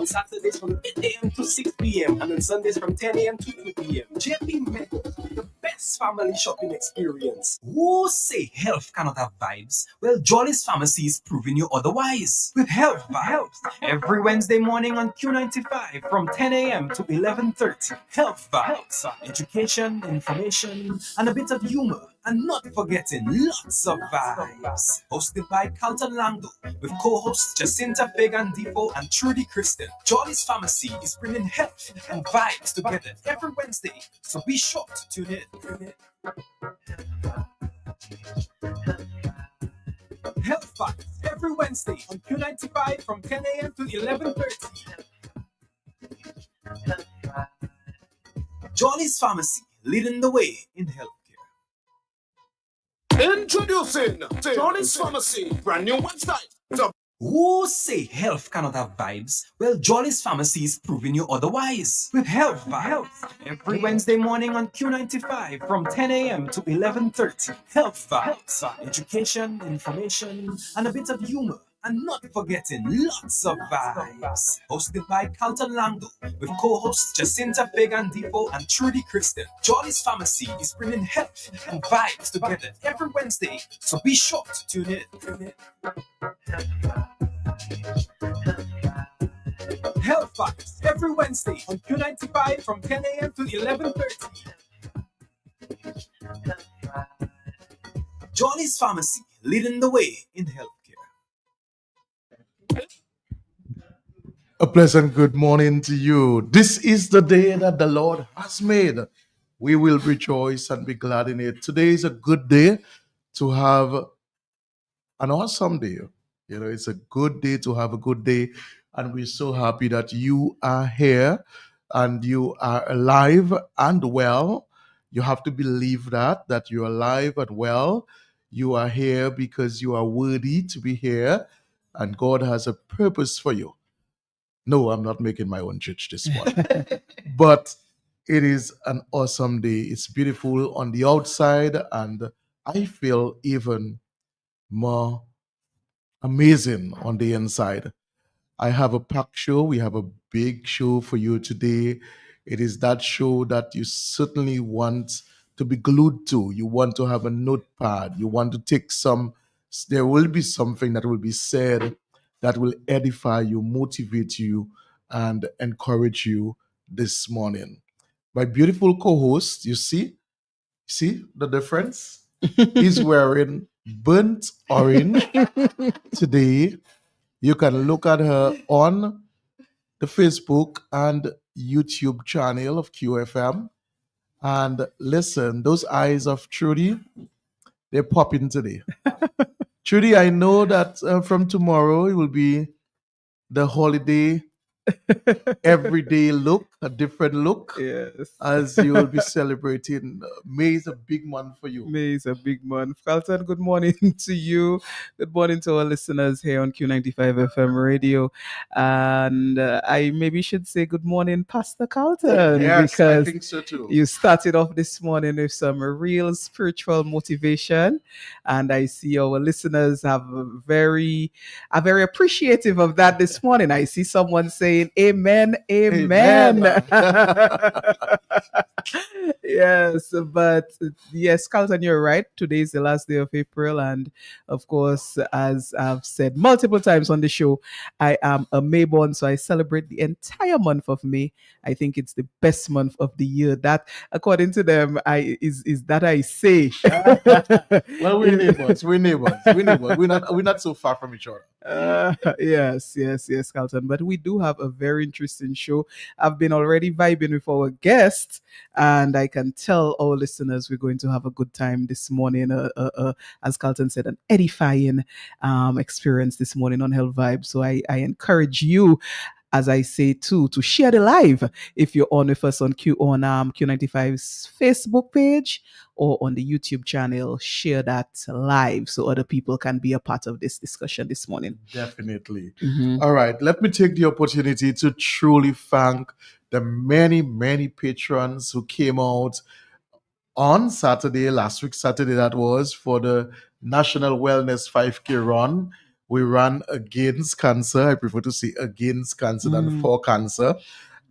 Saturdays from 8 a.m. to 6 p.m. and on Sundays from 10 a.m. to 2 p.m. JP Mego, the best family shopping experience. Who say health cannot have vibes? Well, Jolly's Pharmacy is proving you otherwise. With Health Vibes, every Wednesday morning on Q95 from 10 a.m. to 11:30. Health Vibes, education, information, and a bit of humor. And not forgetting lots of vibes. Hosted by Carlton Langdo with co-hosts Jacinta Fagan Defoe and Trudy Kristen. Jolly's Pharmacy is bringing health and vibes together every Wednesday, so be sure to tune in. Health Vibes every Wednesday on Q95 from 10 a.m. to 11:30. Jolly's Pharmacy, leading the way in healthcare. Introducing Jolly's Pharmacy, brand new website. Who say health cannot have vibes? Well, Jolly's Pharmacy is proving you otherwise. With Health Vibes, every Wednesday morning on Q95 from 10 a.m. to 11:30. Health Vibes, education, information, and a bit of humor. And not forgetting lots of vibes. Hosted by Carlton Langdo with co-hosts Jacinta Fagan Defoe and Trudy Kristen. Jolly's Pharmacy is bringing health and vibes together every Wednesday, so be sure to tune in. Health Vibes every Wednesday on Q95 from 10 a.m. to 11:30. Jolly's Pharmacy, leading the way in healthcare. A pleasant good morning to you. This is the day that the Lord has made. We will rejoice and be glad in it. Today is a good day to have an awesome day. You know, it's a good day to have a good day. And we're so happy that you are here and you are alive and well. You have to believe that you're alive and well. You are here because you are worthy to be here. And God has a purpose for you. No, I'm not making my own church this morning. But it is an awesome day. It's beautiful on the outside, and I feel even more amazing on the inside. I have a packed show. We have a big show for you today. It is that show that you certainly want to be glued to. You want to have a notepad. You want to take there will be something that will be said that will edify you, motivate you, and encourage you this morning. My beautiful co-host, you see the difference? He's wearing burnt orange today. You can look at her on the Facebook and YouTube channel of QFM. And listen, those eyes of Trudy, they're popping today. Trudy, I know that from tomorrow it will be the holiday everyday look, a different look. Yes. As you will be celebrating. May is a big month for you. May is a big month. Carlton, good morning to you. Good morning to our listeners here on Q95 FM radio. And I maybe should say good morning, Pastor Carlton. Yes, because I think so too. you started off this morning with some real spiritual motivation. And I see our listeners are very appreciative of that this morning. I see someone saying, Amen, amen. Yes, but yes, Carlton, you're right. Today is the last day of April. And of course, as I've said multiple times on the show, I am a Mayborn, so I celebrate the entire month of May. I think it's the best month of the year. That, according to them, is that I say. Well, we're neighbors. We're not so far from each other. Yes, Carlton. But we do have a very interesting show. I've been already vibing with our guests, and I can tell our listeners we're going to have a good time this morning. As Carlton said, an edifying experience this morning on Health Vibe. So I encourage you, as I say too, to share the live if you're on with us on Q95's Facebook page or on the YouTube channel. Share that live so other people can be a part of this discussion this morning. Definitely. All right, let me take the opportunity to truly thank the many, many patrons who came out on Saturday, last week Saturday that was, for the National Wellness 5K run. We ran against cancer. I prefer to say against cancer than for cancer.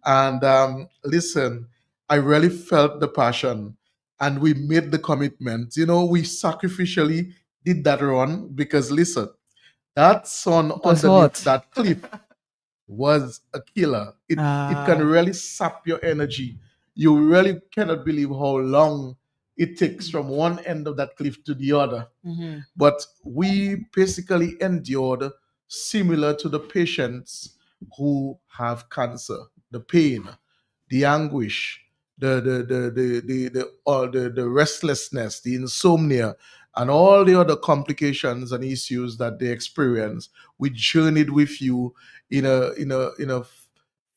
And listen, I really felt the passion and we made the commitment. We sacrificially did that run because, listen, that sun It was underneath hot. that cliff was a killer. It can Ah. really sap your energy. You really cannot believe how long it takes from one end of that cliff to the other. Mhm. But we basically endured similar to the patients who have cancer, the pain, the anguish, the restlessness, the insomnia, and all the other complications and issues that they experience. We journeyed with you in a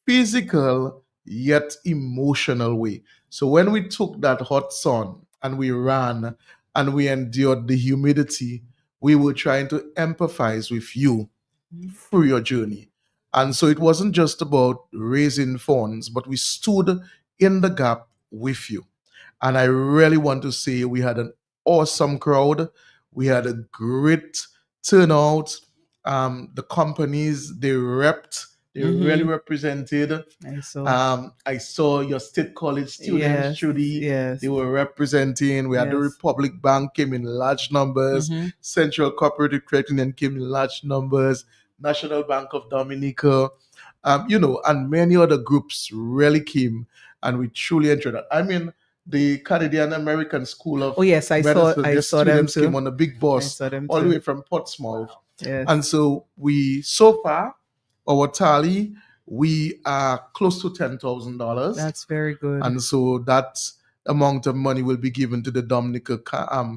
physical yet emotional way. So when we took that hot sun and we ran and we endured the humidity, we were trying to empathize with you through your journey. And so it wasn't just about raising funds, but we stood in the gap with you. And I really want to say we had an awesome crowd. We had a great turnout. The companies they repped, they really represented. I saw. I saw your state college students, Yes, Judy. yes, They were representing. We had the yes. Republic Bank came in large numbers. Mhm. Central Cooperative Credit Union came in large numbers. National Bank of Dominica, and many other groups really came, and we truly enjoyed that. I mean, the Canadian American School Oh of yes, Medicine, I their saw them students came too. on a big I bus saw them all the too. way from Portsmouth. And Yes. so so far, our tally, we are close to $10,000. That's very good. And so that amount of money will be given to the Dominica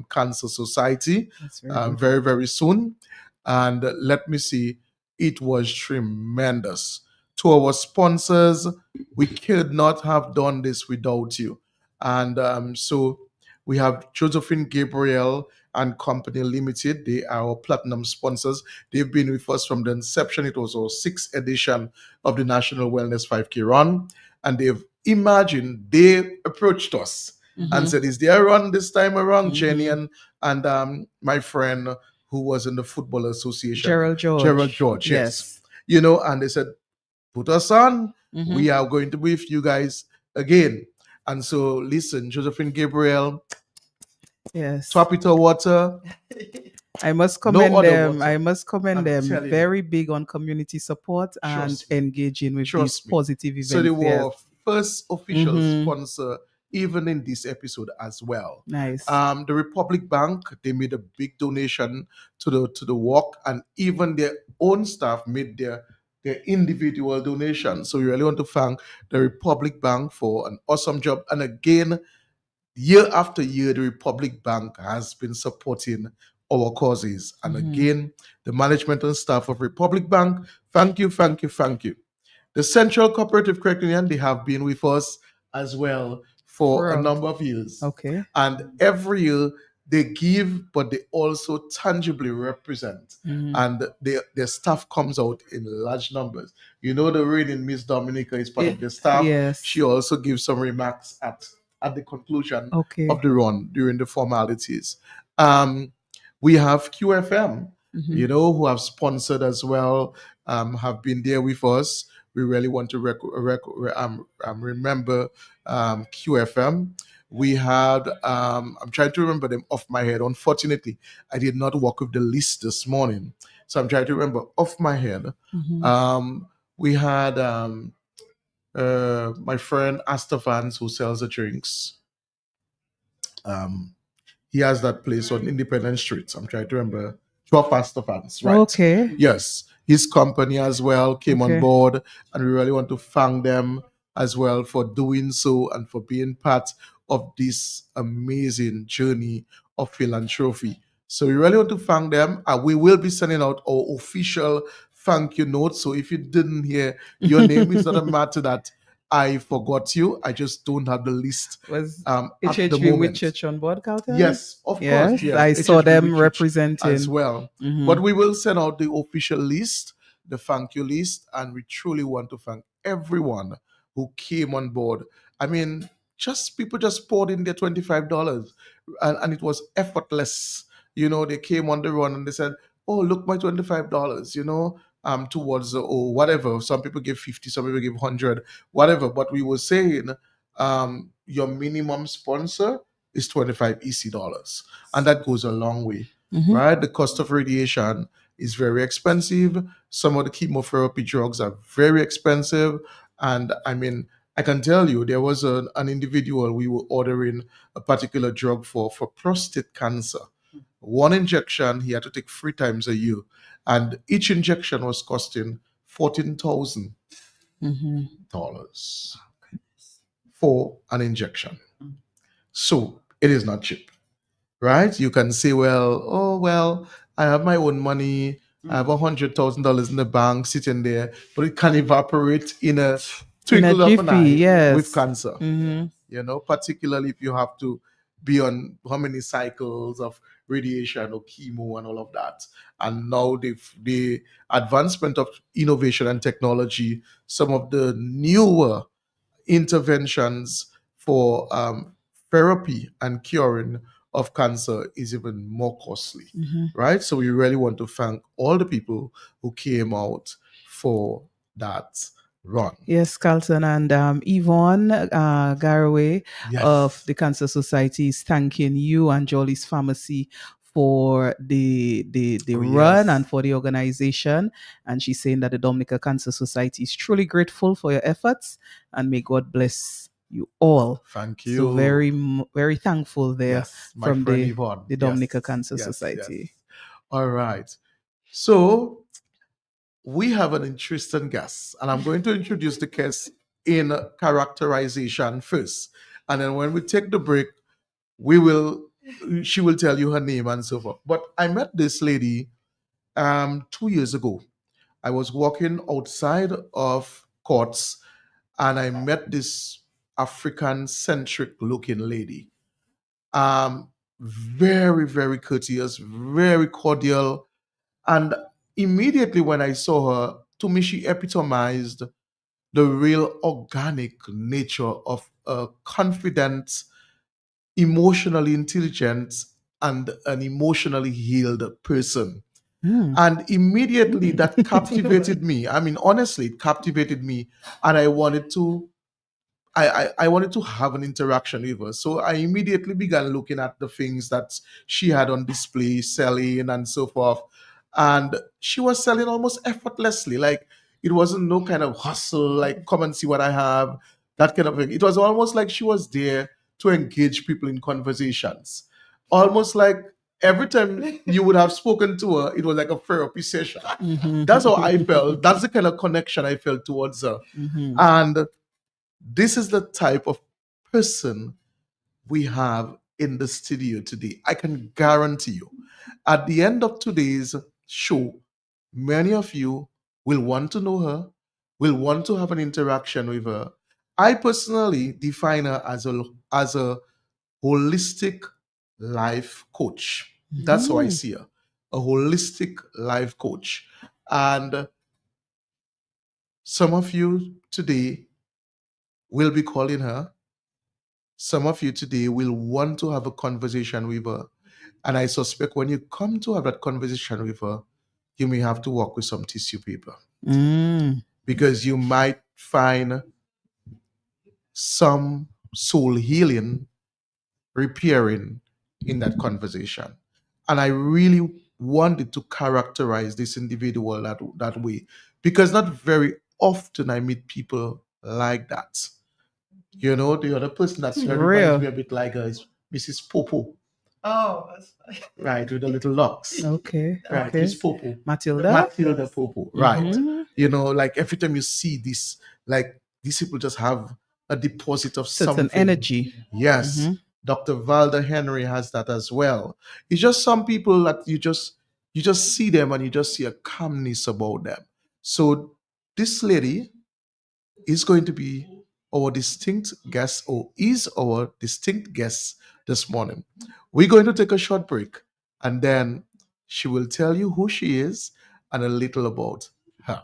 Cancer Society That's very good. very, very soon. And let me see, it was tremendous. To our sponsors, we could not have done this without you. And so we have Josephine Gabriel and Company Limited. They are our platinum sponsors. They've been with us from the inception. It was our sixth edition of the National Wellness 5K Run. And they approached us and said, "Is there a run this time around, Jenny and my friend who was in the Football Association, Gerald Gerald George. George?" Yes. Yes. And they said, "Put us on. Mhm. We are going to be with you guys again." And so, listen, Josephine Gabriel, Yes. Tropito Water, I must no commend other them. water. I must commend I'm them. telling you. Very big on community support and Trust me. engaging with these Trust me. positive So they events. were Yes. our first official Mhm. sponsor, even in this episode as well. Nice. The Republic Bank, they made a big donation to the walk, and even their own staff made their individual donations. So we really want to thank the Republic Bank for an awesome job. And again, year after year, the Republic Bank has been supporting our causes. And again, the management and staff of Republic Bank, thank you, thank you, thank you. The Central Cooperative Credit Union, they have been with us as well for a Throughout. number of years. Okay. And every year they give, but they also tangibly represent. And their staff comes out in large numbers. The reigning Miss Dominica is part of the staff. Yes. She also gives some remarks at the conclusion Okay. of the run during the formalities. We have QFM, who have sponsored as well, have been there with us. We really want to remember QFM. We had, I'm trying to remember them off my head. Unfortunately, I did not work with the list this morning. So I'm trying to remember off my head. We had my friend Astafans who sells the drinks. He has that place on Independence Street. I'm trying to remember. 12 Astafans, right? Okay. Yes. His company as well came on Okay. board, and we really want to thank them as well for doing so and for being part of this amazing journey of philanthropy. So we really want to thank them. And we will be sending out our official thank you note. So if you didn't hear your name, it's not a matter that I forgot you. I just don't have the list Was at the HHV moment. Whitchurch on board, Carlton? Yes, of Yes, course. Yes, I saw HHV them Richards representing as well. But we will send out the official list, the thank you list, and we truly want to thank everyone who came on board. I mean, people just poured in their $25, and it was effortless. They came on the run and they said, oh, look, my $25, towards or whatever. Some people give 50, some people give 100, whatever. But we were saying, your minimum sponsor is 25 EC dollars, and that goes a long way, right? The cost of radiation is very expensive. Some of the chemotherapy drugs are very expensive, and I mean, I can tell you, there was an individual we were ordering a particular drug for prostate cancer. One injection he had to take 3 times a year, and each injection was costing $14,000 for an injection. So it is not cheap, right? You can say, well, oh well, I have my own money. I have $100,000 in the bank sitting there, but it can evaporate in a In a twinkle of an jiffy, eye with yes. cancer. Mm-hmm. Particularly if you have to be on how many cycles of radiation or chemo and all of that. And now the advancement of innovation and technology, some of the newer interventions for therapy and curing of cancer is even more costly, right? So we really want to thank all the people who came out for that run. Yes, Carlton, and Yvonne Garraway of Yes. the Cancer Society is thanking you and Jolly's Pharmacy for the Oh, run yes. and for the organization. And she's saying that the Dominica Cancer Society is truly grateful for your efforts and may God bless you all. Thank So you. very thankful there Yes, my from friend the Yvonne. Dominica Yes, Cancer yes, Society. yes. All right. So we have an interesting guest, and I'm going to introduce the guest in characterization first. And then when we take the break, we will she will tell you her name and so forth. But I met this lady 2 years ago. I was walking outside of courts and I met this African centric looking lady. Very, very courteous, very cordial. And immediately when I saw her, to me, she epitomized the real organic nature of a confident, emotionally intelligent, and an emotionally healed person. And immediately that captivated me. I mean, honestly, it captivated me. And I wanted to I wanted to have an interaction with her. So I immediately began looking at the things that she had on display, selling and so forth. And she was selling almost effortlessly. Like it wasn't no kind of hustle, like come and see what I have, that kind of thing. It was almost like she was there to engage people in conversations. Almost like every time you would have spoken to her, it was like a therapy session. That's how I felt. That's the kind of connection I felt towards her. And this is the type of person we have in the studio today. I can guarantee you, at the end of today's show, many of you will want to know her, will want to have an interaction with her. I personally define her as a holistic life coach. That's how I see her. A holistic life coach. And some of you today will be calling her. Some of you today will want to have a conversation with her. And I suspect when you come to have that conversation with her, you may have to work with some tissue paper because you might find some soul healing, repairing in that conversation. And I really wanted to characterize this individual that way because not very often I meet people like that. The other person that's here reminds me a bit like is Mrs. Popo. Oh, that's right, with the little locks. Okay. Right, Okay. Miss Popo. Matilda. Matilda Popo. Right. Like every time you see this, like these people just have a deposit of Certain something. energy. Yes. Dr. Valda Henry has that as well. It's just some people that you just see them and you just see a calmness about them. So this lady is going to be our distinct guest or is our distinct guest this morning. We're going to take a short break and then she will tell you who she is and a little about her.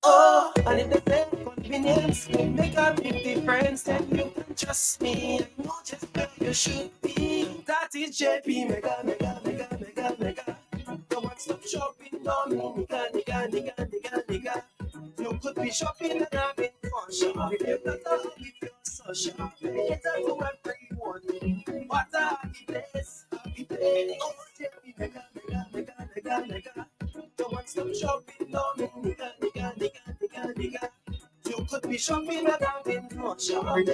Oh, and if the same convenience can make a big difference, then you can trust me. I know just where you should be. That is JP Mega, Mega, Mega, Mega, Mega. stop shopping, Dominica, nigga, nigga, nigga, nigga. You could be shopping and having fun. Shop if you're not happy, feel so shop. Get out to everyone. What a happy place, happy place. Oh, Jeffy, nigga, nigga, nigga, nigga, nigga. Don't want stop shopping, Dominica, nigga, nigga, nigga, nigga. You could be shopping and having fun. Shop if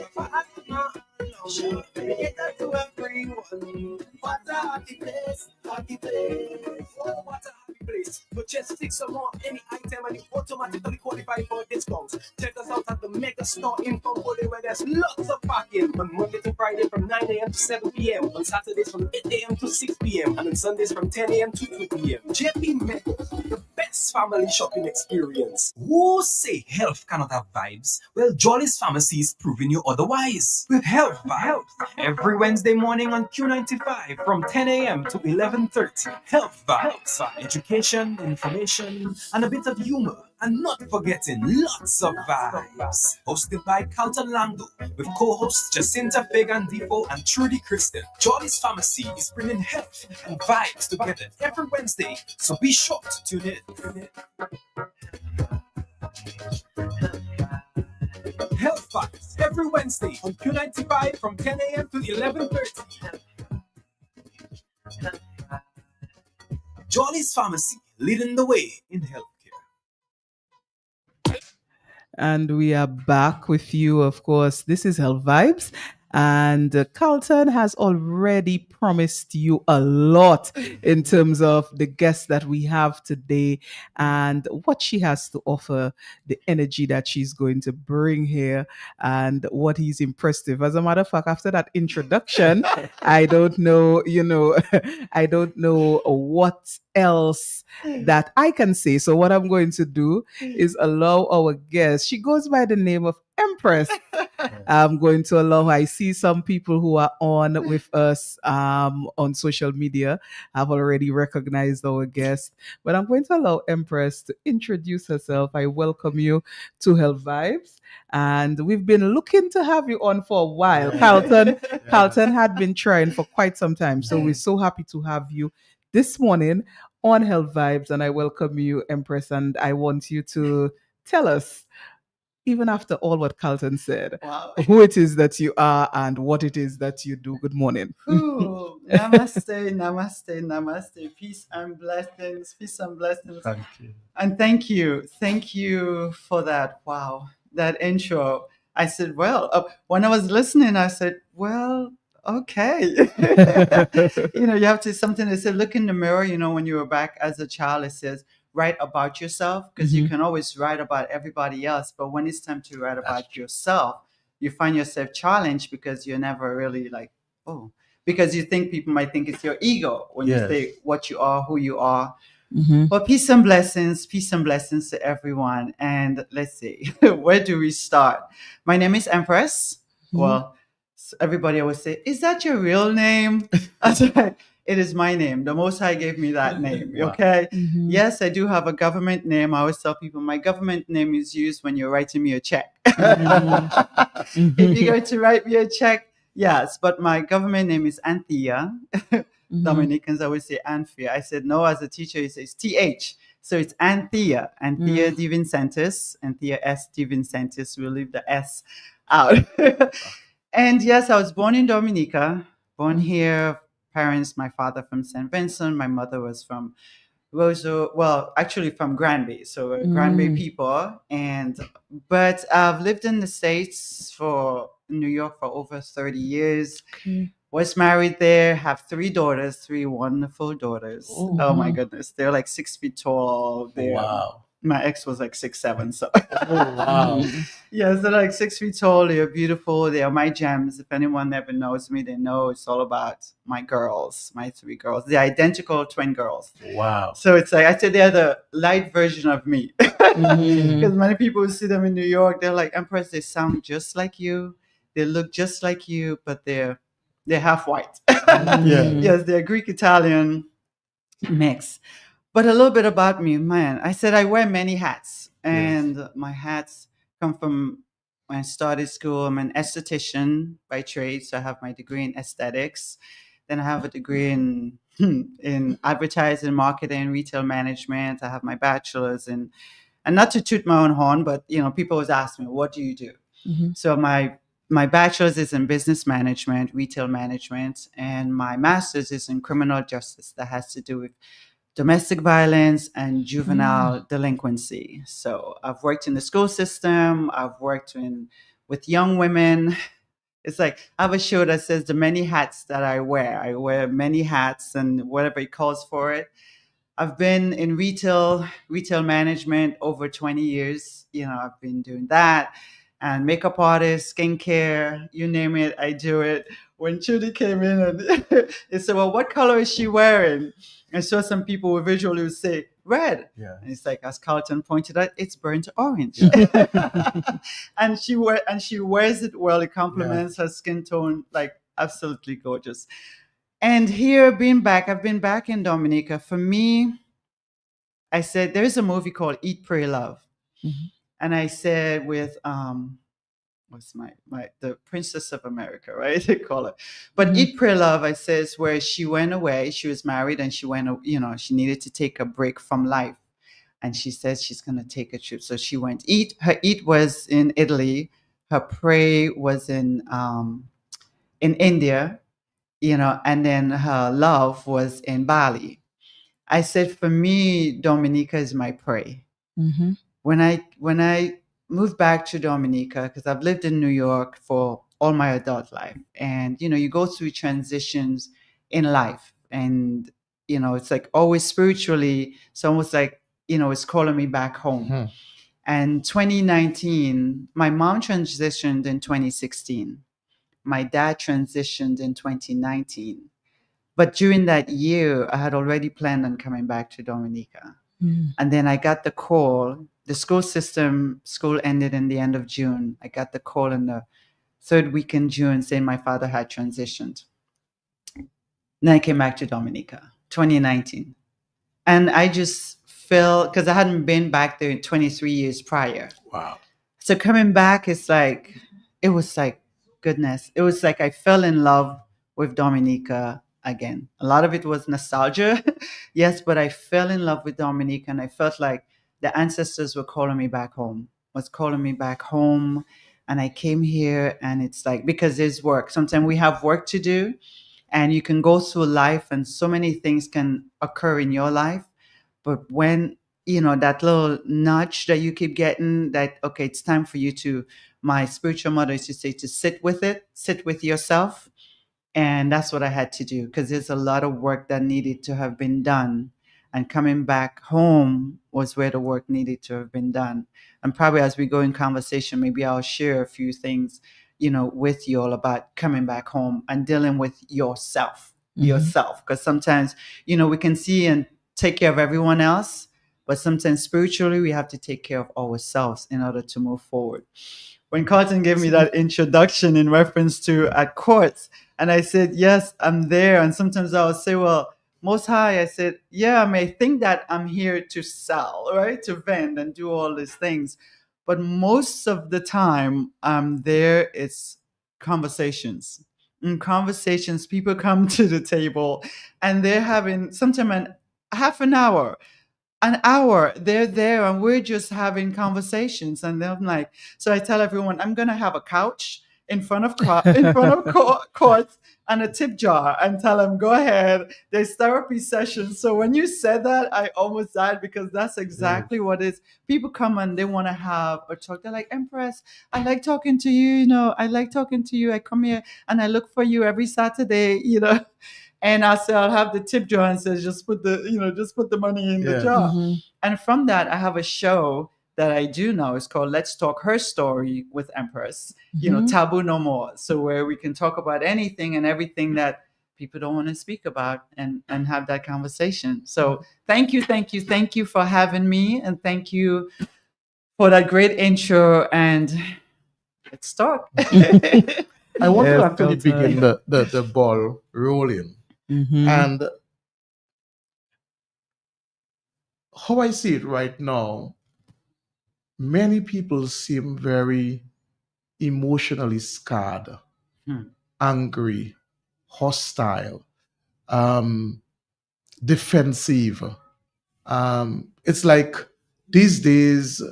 you're get that to everyone. What a happy place, happy place. Oh, what a happy place. But just fix some more any item and you automatically qualify for discounts. Check us out at the Mega Store in Fonbole where there's lots of parking on Monday to Friday from 9 a.m. to 7 p.m. On Saturdays from 8 a.m. to 6 p.m. and on Sundays from 10 a.m. to 2 p.m. JP Mega, the best family shopping experience. Who say health cannot have vibes? Well, Jolly's Pharmacy is proving you otherwise. With Health Vibes, every Wednesday morning on Q95 from 10 a.m. to 11:30. Health Vibes, education, information, and a bit of humor. And not forgetting lots of vibes. Hosted by Carlton Lando with co-hosts Jacinta Fagan Defoe and Trudy Kristen. Jolly's Pharmacy is bringing health and vibes together every Wednesday, so be sure to tune in. Health Vibes every Wednesday on Q95 from 10 a.m. to 11:30. Jolly's Pharmacy, leading the way in healthcare. And we are back with you, of course. This is Health Vibes. And Carlton has already promised you a lot in terms of the guest that we have today and what she has to offer, the energy that she's going to bring here, and what he's impressed with. As a matter of fact, after that introduction, I don't know, I don't know what else that I can say. So what I'm going to do is allow our guest. She goes by the name of Empress. I'm going to allow her. I see some people who are on with us on social media have already recognized our guest, but I'm going to allow Empress to introduce herself. I welcome you to Health Vibes, and we've been looking to have you on for a while. Carlton had been trying for quite some time, so we're so happy to have you this morning on Health Vibes, and I welcome you, Empress, and I want you to tell us, even after all what Carlton said, Wow. who it is that you are and what it is that you do. Good morning. Ooh, namaste, namaste, namaste. Peace and blessings. Peace and blessings. Thank you. And thank you. Thank you for that. Wow. That intro. I said, well, when I was listening, I said, well, okay. You have to something that said, look in the mirror, when you were back as a child, it says, write about yourself, because you can always write about everybody else. But when it's time to write about yourself, you find yourself challenged because you're never really like, oh, because you think people might think it's your ego when you say what you are, who you are. But peace and blessings to everyone. And let's see, where do we start? My name is Empress. Well, everybody always say, is that your real name? I was like, it is my name. The Most High gave me that name. Okay. Yes, I do have a government name. I always tell people my government name is used when you're writing me a check. If you're going to write me a check, yes. But my government name is Anthea. Dominicans always say Anthea. I said, no, as a teacher, he says TH. So it's Anthea. Anthea Divincentis. Anthea S. Divincentis. We'll leave the S out. And yes, I was born in Dominica, born here. Parents, my father from St. Vincent, my mother was from actually from Granby, so we're Granby people. But I've lived in the States in New York for over 30 years. Was married there, have three daughters, three wonderful daughters. Oh my goodness, they're like 6 feet tall. Wow. My ex was like 6'7", so Wow. yes, they're like 6 feet tall. They're beautiful. They are my gems. If anyone ever knows me, they know it's all about my girls, my three girls. They're identical twin girls. Wow. So it's like, I say they're the light version of me. Because many people who see them in New York, they're like, Empress, they sound just like you. They look just like you, but they're half white. Yes, they're Greek Italian mix. But a little bit about me, man. I said I wear many hats, and my hats come from when I started school. I'm an esthetician by trade, so I have my degree in aesthetics. Then I have a degree in in advertising, marketing, retail management. I have my bachelor's in, and not to toot my own horn, but people always ask me, "What do you do?" Mhm. So my bachelor's is in business management, retail management, and my master's is in criminal justice. That has to do with domestic violence and juvenile delinquency. So I've worked in the school system. I've worked with young women. It's like I have a show that says the many hats that I wear. I wear many hats and whatever it calls for it. I've been in retail management over 20 years. I've been doing that, and makeup artist, skincare, you name it, I do it. When Trudy came in and they said, "Well, what color is she wearing?" And so some people will visually would say red. Yeah. And it's like, as Carlton pointed out, it's burnt orange. And she wears it well. It complements her skin tone, like absolutely gorgeous. And here, I've been back in Dominica. For me, I said there's a movie called Eat, Pray, Love, Mhm. and I said with what's my the Princess of America, right? They call it. But Eat, Pray, Love, I says where she went away. She was married and she went. She needed to take a break from life, and she says she's gonna take a trip. So she went. Her eat was in Italy. Her pray was in India, and then her love was in Bali. I said, for me, Dominica is my prey. Mhm. When I moved back to Dominica, because I've lived in New York for all my adult life, and you go through transitions in life, and it's like always spiritually, it's almost like it's calling me back home. And 2019, my mom transitioned in 2016. My dad transitioned in 2019. But during that year, I had already planned on coming back to Dominica. And then I got the call. The school ended in the end of June. I got the call in the third week in June saying my father had transitioned. Then I came back to Dominica, 2019. And I just felt, because I hadn't been back there in 23 years prior. Wow. So coming back, it was like, goodness. It was like I fell in love with Dominica again. A lot of it was nostalgia, yes, but I fell in love with Dominica, and I felt like the ancestors were calling me back home, was calling me back home. And I came here, and it's like, because there's work. Sometimes we have work to do, and you can go through life, and so many things can occur in your life. But when that little nudge that you keep getting, that okay, it's time for you to, my spiritual mother used to say, to sit with it, sit with yourself. And that's what I had to do, because there's a lot of work that needed to have been done, and coming back home was where the work needed to have been done. And probably as we go in conversation, maybe I'll share a few things with you all about coming back home and dealing with yourself, because sometimes we can see and take care of everyone else, but sometimes spiritually we have to take care of ourselves in order to move forward. When Carlton gave me that introduction in reference to at courts, and I said, yes, I'm there. And sometimes I'll say, well, Most High, I said, yeah, I may think that I'm here to sell, right? To vend and do all these things. But most of the time I'm there, it's conversations. In conversations, people come to the table and they're having sometimes half an hour they're there, and we're just having conversations. And then I'm like, so I tell everyone I'm gonna have a couch in front of courts and a tip jar, and tell them, go ahead, there's therapy sessions. So when you said that, I almost died, because that's exactly what it is. People come and they want to have a talk. They're like, Empress, I like talking to you, I like talking to you. I come here and I look for you every Saturday. And I say, I'll have the tip jar, and says, just put the money in the jar. And from that, I have a show that I do now. It's called Let's Talk Her Story with Empress, Taboo No More. So where we can talk about anything and everything that people don't want to speak about, and have that conversation. So thank you for having me. And thank you for that great intro. And let's talk. I want to Yes, actually begin the ball rolling. And how I see it right now, many people seem very emotionally scarred, Hmm. angry, hostile. Um, defensive. It's like these days,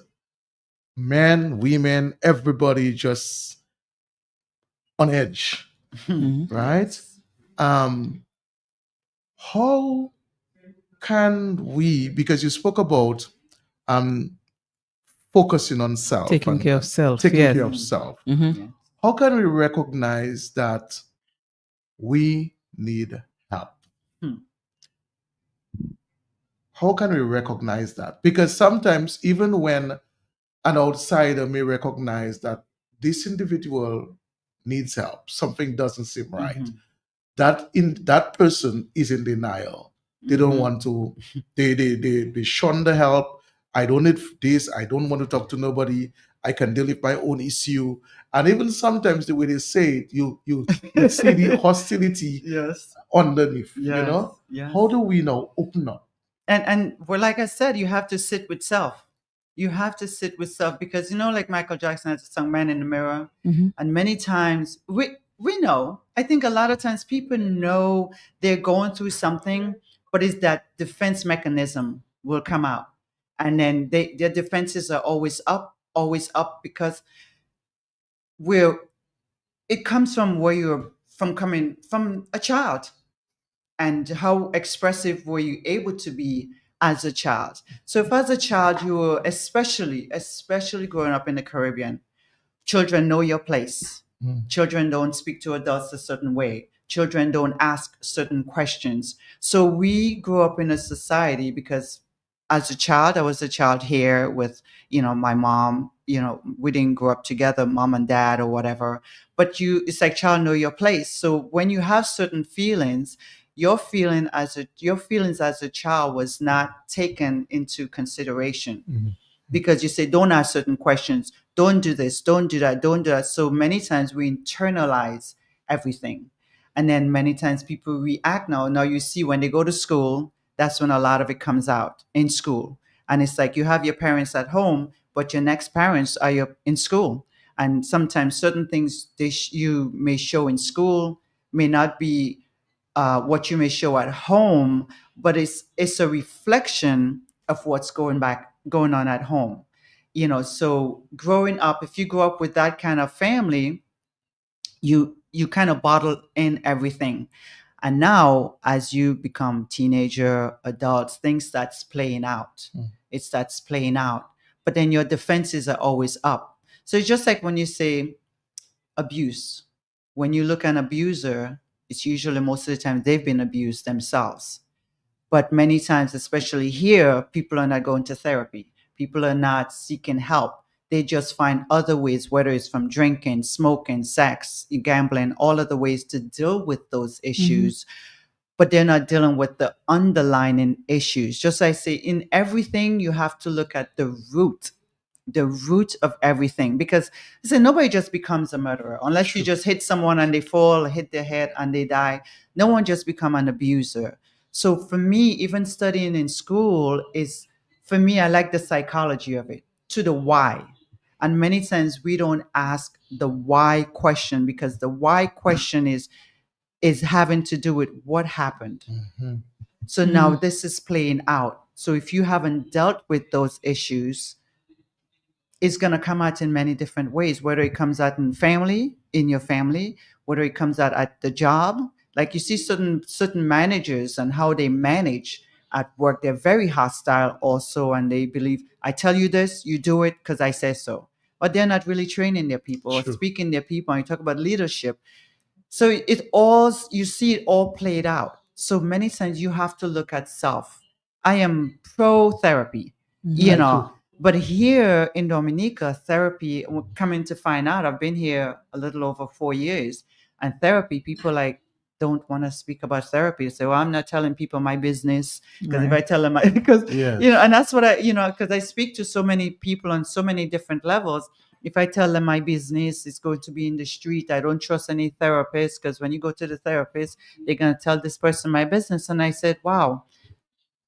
men, women, everybody just on edge, Mhm. right? Um, how can we, because you spoke about um, focusing on self Taking and, care of self, taking yes. care of self, Hmm. Yeah. how can we recognize that we need help? Hmm. How can we recognize that? Because sometimes, even when an outsider may recognize that this individual needs help, something doesn't seem right, Mhm. that person is in denial. They don't Mhm. want to, they shun the help. I don't need this, I don't want to talk to nobody, I can deal with my own issue. And even sometimes the way they say it, you see the hostility Yes. underneath, Yes. Yes. how do we now open up? And well, like I said, you have to sit with self. You have to sit with self because like Michael Jackson has a song "Man in the Mirror," Hmm. and many times we know. I think a lot of times people know they're going through something, but it's that defense mechanism will come out, and then their defenses are always up because we're it comes from where you're from coming from a child and how expressive were you able to be as a child. So if as a child you were especially growing up in the Caribbean, children know your place. Mm. Children don't speak to adults a certain way. Children don't ask certain questions. So we grew up in a society because as a child, I was a child here with, my mom. We didn't grow up together, mom and dad or whatever. But it's like child know your place. So when you have certain feelings, your feelings as a child was not taken into consideration Mhm. because you say don't ask certain questions, don't do this, don't do that, don't do that. So many times we internalize everything, and then many times people react. Now you see when they go to school, that's when a lot of it comes out in school. And it's like you have your parents at home, but your next parents are in school, and sometimes certain things you may show in school may not be what you may show at home, but it's a reflection of what's going on at home. So growing up, if you grow up with that kind of family, you kind of bottle in everything. And now as you become teenager, adults, things starts playing out. Mm. It starts playing out. But then your defenses are always up. So it's just like when you say abuse. When you look at an abuser, it's usually most of the time they've been abused themselves. But many times, especially here, people are not going to therapy. People are not seeking help. They just find other ways, whether it's from drinking, smoking, sex, gambling, all of the ways to deal with those issues. But they're not dealing with the underlying issues. Just like I say, in everything, you have to look at the root of everything because listen, nobody just becomes a murderer unless you True. just hit someone and they fall, hit their head and they die. No one just become an abuser. So for me, even studying in school is, for me, I like the psychology of it, to the why. And many times we don't ask the why question because the why question is having to do with what happened. Mhm. So now this is playing out. So if you haven't dealt with those issues, it's going to come out in many different ways, whether it comes out in your family, whether it comes out at the job. Like you see certain managers and how they manage at work, they're very hostile also, and they believe, I tell you this, you do it because I say so. But they're not really training their people or True. speaking their people. And you talk about leadership, so it all, you see it all played out. So many times you have to look at self. I am pro therapy, you I know, too. but here in Dominica, therapy, coming to find out, I've been here a little over 4 years, and therapy, people like don't want to speak about therapy. So I'm not telling people my business because if I tell them, because Yes. and that's what because I speak to so many people on so many different levels. If I tell them my business is going to be in the street, I don't trust any therapist because when you go to the therapist, they're going to tell this person my business. And I said, wow.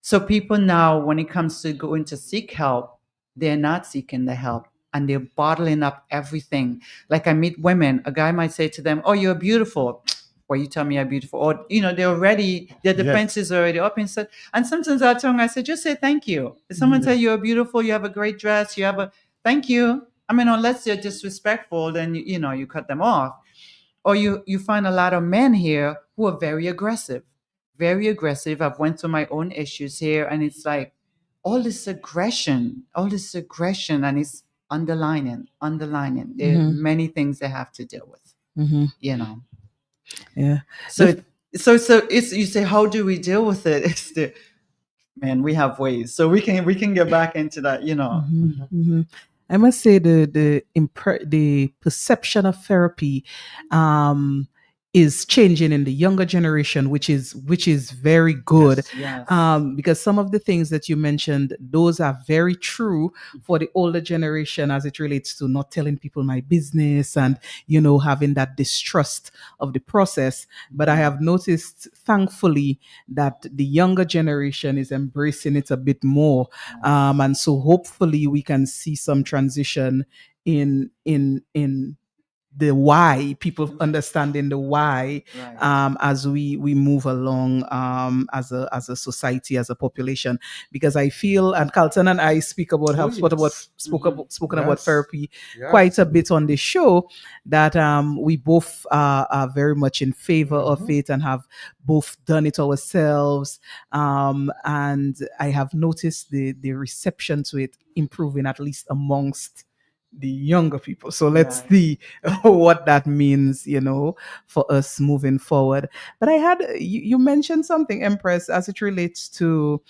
So people now, when it comes to going to seek help, they're not seeking the help and they're bottling up everything. Like I meet women, a guy might say to them, oh, you're beautiful. where you tell me I'm beautiful, or their defense is already up inside. And sometimes I tell them, I say, just say thank you. If someone tell you you're beautiful, you have a great dress, you have a thank you. I mean, unless they're disrespectful, then you cut them off. Or you find a lot of men here who are very aggressive, very aggressive. I've went through my own issues here, and it's like all this aggression, and it's underlining. There are many things they have to deal with. You know. Yeah. So it's you say, how do we deal with it? It's the man, we have ways. So we can get back into that, I must say the perception of therapy is changing in the younger generation, which is very good. Yes. Because some of the things that you mentioned, those are very true for the older generation as it relates to not telling people my business and having that distrust of the process. But I have noticed, thankfully, that the younger generation is embracing it a bit more, and so hopefully we can see some transition in the why, people understanding the why, Right. as we move along, as a society, as a population. Because I feel, and Carlton and I speak about have spoken about therapy quite a bit on the show, that we both are very much in favor of it and have both done it ourselves, and I have noticed the reception to it improving, at least amongst the younger people. So let's Right. see what that means, for us moving forward. But I had you mentioned something, Empress, as it relates to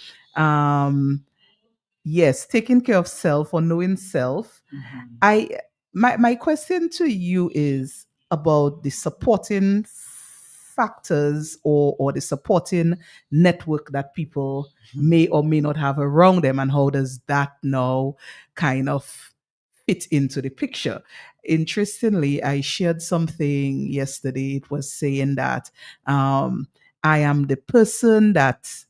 yes, taking care of self or knowing self. I my question to you is about the supporting factors, or the supporting network that people may or may not have around them, and how does that now kind of fit into the picture. Interestingly, I shared something yesterday. It was saying that I am the person that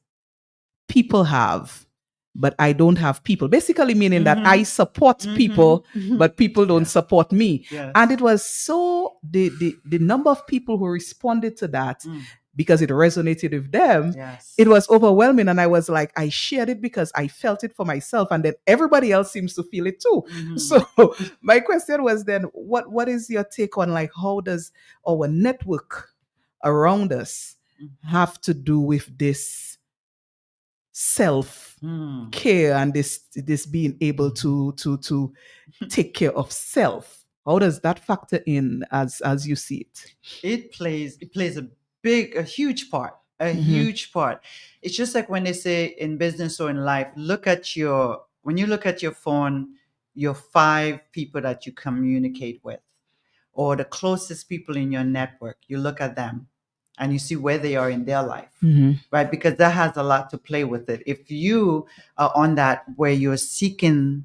people have, but I don't have people. Basically, meaning that I support people, but people don't support me. Yes. And it was so the number of people who responded to that, because it resonated with them, Yes. it was overwhelming. And I was like, I shared it because I felt it for myself, and then everybody else seems to feel it too. So my question was then, what is your take on, like, how does our network around us have to do with this self care and this being able to take care of self? How does that factor in as you see it? It plays a huge part, huge part. It's just like when they say in business or in life, when you look at your phone, your 5 people that you communicate with, or the closest people in your network, you look at them and you see where they are in their life, right? Because that has a lot to play with it. If you are on that where you're seeking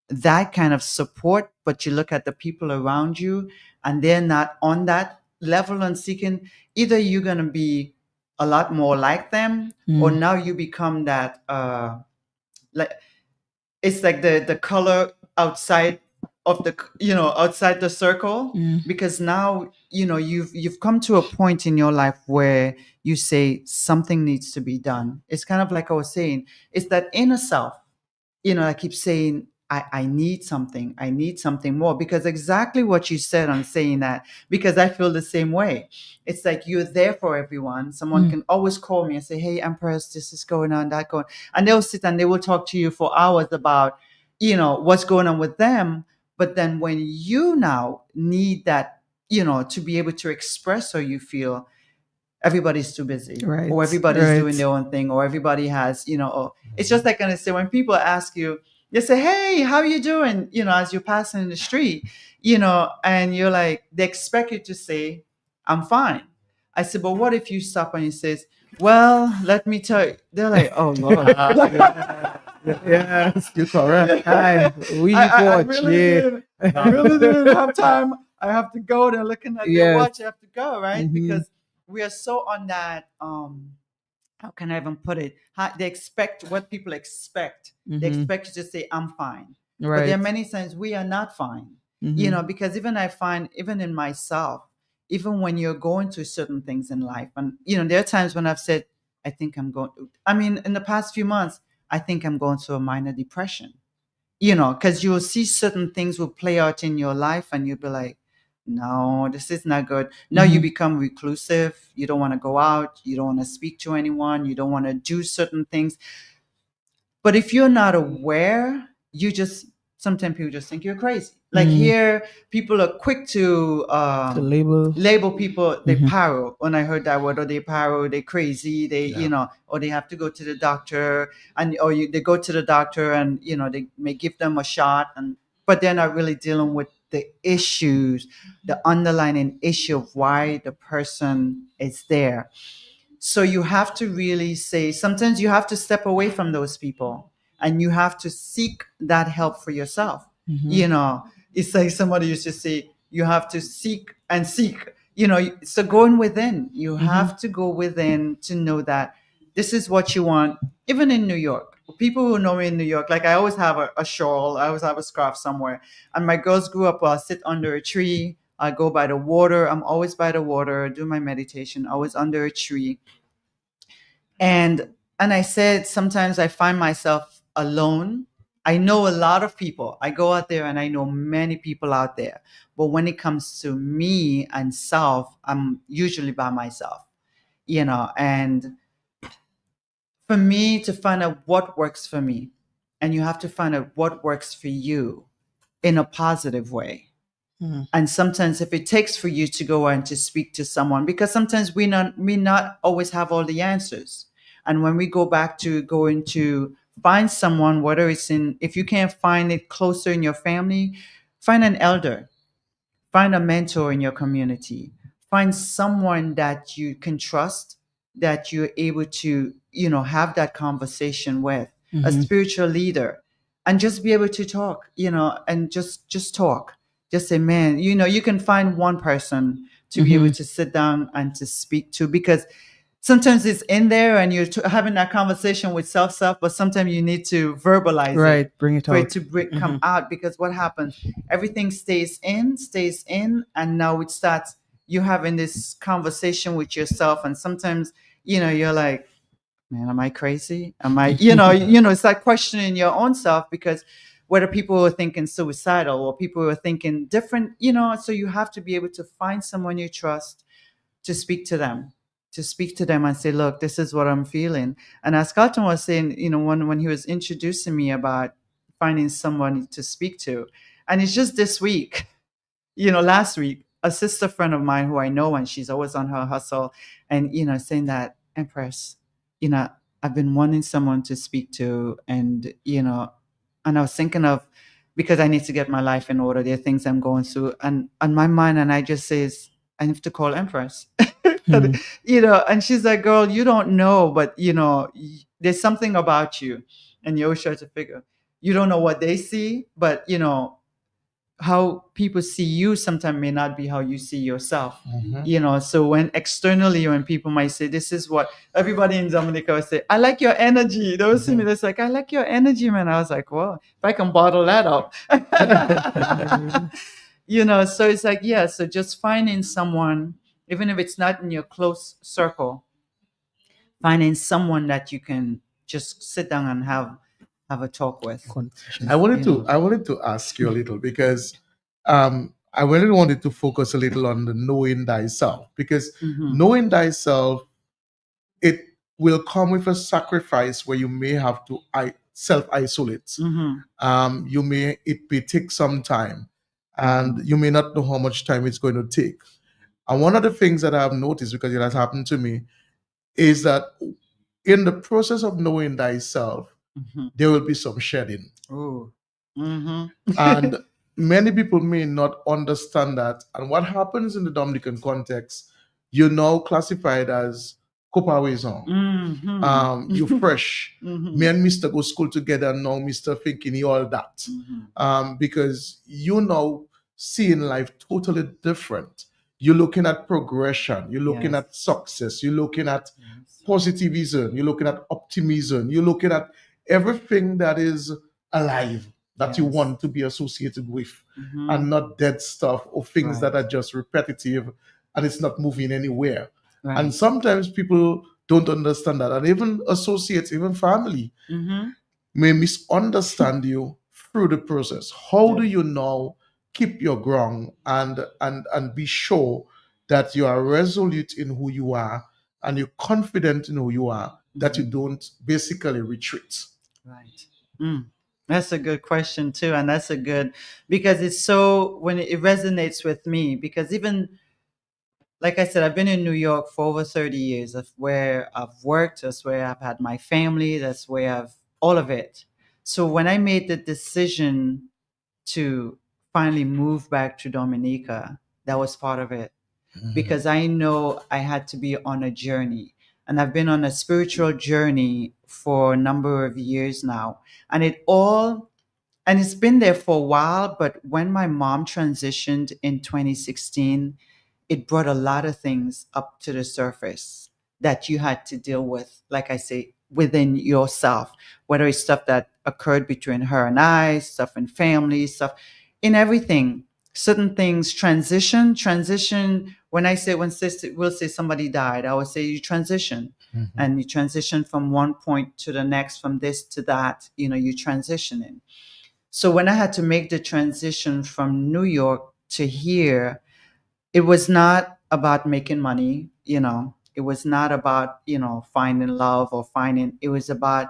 that kind of support, but you look at the people around you and they're not on that level and seeking, either you're going to be a lot more like them, or now you become that like it's like the color outside of the outside the circle, because now you've come to a point in your life where you say something needs to be done. It's kind of like I was saying, it's that inner self. I keep saying, I need something. I need something more, because exactly what you said, I'm saying that because I feel the same way. It's like you're there for everyone. Someone can always call me and say, hey, Empress, this is going on, that going. And they'll sit and they will talk to you for hours about, what's going on with them. But then when you now need that, to be able to express how you feel, everybody's too busy, Right, or everybody's right. doing their own thing, or everybody has, it's just like, gonna say, when people ask you, they say, hey, how you doing, as you're passing in the street, and you're like, they expect you to say, I'm fine. I said, but what if you stop and you says, well, let me tell you. They're like, oh Lord. Yes, You're correct. hi, we I watch, really yeah. did. I really didn't have time. I have to go. They're looking at their Yes. watch. I have to go, right? Because we are so on that. How can I even put it? They expect what people expect. They expect you to say, "I'm fine," but there are Right. many times we are not fine. Mhm. Because even I find, even in myself, even when you're going through certain things in life. And there are times when I've said, I mean, in the past few months, I think I'm going through a minor depression. Because you'll see certain things will play out in your life, and you'll be like, no, this is not good. Now you become reclusive. You don't want to go out. You don't want to speak to anyone. You don't want to do certain things. But if you're not aware, you just sometimes people just think you're crazy. Like here, people are quick to The label. label people. They paro. When I heard that word, or they paro, they crazy. They Yeah. or they have to go to the doctor, and they go to the doctor, and they may give them a shot, but they're not really dealing with the issues, the underlying issue of why the person is there. So you have to really say, sometimes you have to step away from those people, and you have to seek that help for yourself. It's like somebody used to say, you have to seek and seek. So going within, you have to go within to know that this is what you want. Even in New York, people who know me in New York, like I always have a shawl, I always have a scarf somewhere. And my girls grew up, sit under a tree, I go by the water. I'm always by the water, do my meditation, always under a tree. And I said, sometimes I find myself alone. I know a lot of people. I go out there and I know many people out there. But when it comes to me and self, I'm usually by myself. And for me to find out what works for me, and you have to find out what works for you in a positive way. And sometimes if it takes for you to go and to speak to someone, because sometimes we not always have all the answers. And when we go back to going to find someone, whether it's if you can't find it closer in your family, find an elder, find a mentor in your community, find someone that you can trust, that you're able to have that conversation with, a spiritual leader, and just be able to talk, and just talk. Just say, man, you can find one person to be able to sit down and to speak to, because sometimes it's in there and you're having that conversation with self, but sometimes you need to verbalize it, Right, bring it for it out. to come out. Because what happens, everything stays in, and now it starts, you having this conversation with yourself, and sometimes you're like, man, am I crazy? Am I, it's like questioning your own self, because whether people were thinking suicidal or people were thinking different, so you have to be able to find someone you trust, to speak to them, and say, look, this is what I'm feeling. And as Carlton was saying, when he was introducing me about finding someone to speak to, and it's just this week, last week, a sister friend of mine who I know, and she's always on her hustle, and saying that, Empress, you know, I've been wanting someone to speak to, and I was thinking of, because I need to get my life in order. There are things I'm going through, and on my mind, and I just says, I have to call Empress. And she's like, girl, you don't know, but there's something about you, and you always try to figure. You don't know what they see, but how people see you sometimes may not be how you see yourself. So when people might say, this is what everybody in Dominica would say, I like your energy. They would see me, they're like, I like your energy, man. I was like, well, if I can bottle that up. So it's like, yeah, so just finding someone, even if it's not in your close circle, finding someone that you can just sit down and have a talk with. Conversation. I wanted to ask you a little, because I really wanted to focus a little on the knowing thyself, because knowing thyself, it will come with a sacrifice where you may have to self isolate. It may take some time, and you may not know how much time it's going to take. And one of the things that I've noticed, because it has happened to me, is that in the process of knowing thyself, there will be some shedding. Oh. And many people may not understand that. And what happens in the Dominican context, you're now classified as Copawaison. You fresh. Me and Mr. go school together, and now Mr. thinking he all that. Because you now seeing life totally different. You're looking at progression, you're looking Yes. at success, you're looking at positivism, you're looking at optimism, you're looking at everything that is alive that you Yes. want to be associated with, and not dead stuff or things Right. that are just repetitive and it's not moving anywhere. Right. And sometimes people don't understand that, and even associates, even family, Mm-hmm. may misunderstand you through the process. How do Yeah. you now keep your ground and be sure that you are resolute in who you are and you're confident in who you are, that you don't basically retreat? Right. Mm. That's a good question too, and that's a good, because it's so, when it resonates with me, because even like I said, I've been in New York for over 30 years. That's where I've worked. That's where I've had my family. That's where I've all of it. So when I made the decision to finally move back to Dominica, that was part of it, because I know I had to be on a journey. And I've been on a spiritual journey for a number of years now. And it's been there for a while. But when my mom transitioned in 2016, it brought a lot of things up to the surface that you had to deal with, like I say, within yourself, whether it's stuff that occurred between her and I, stuff in family, stuff in everything. Certain things transition. When I say, when sister will say somebody died, I would say you transition, and you transition from one point to the next, from this to that, you transitioning. So when I had to make the transition from New York to here, it was not about making money. It was not about finding love or finding, it was about,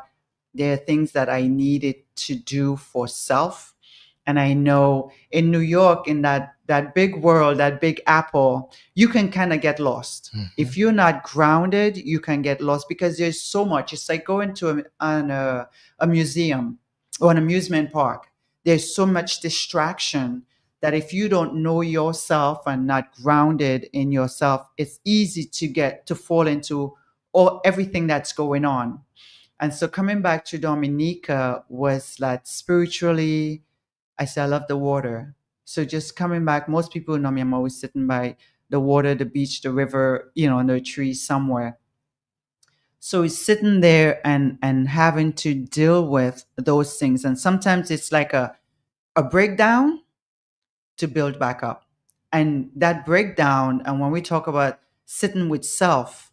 there are things that I needed to do for self. And I know in New York, in that big world, that big apple, you can kind of get lost. If you're not grounded, you can get lost, because there's so much. It's like going to a museum or an amusement park. There's so much distraction that if you don't know yourself and not grounded in yourself, it's easy to fall into everything that's going on. And so coming back to Dominica was like, spiritually, I say I love the water. So just coming back, most people know me, I'm always sitting by the water, the beach, the river, under a tree somewhere. So it's sitting there and having to deal with those things. And sometimes it's like a breakdown to build back up. And that breakdown, and when we talk about sitting with self,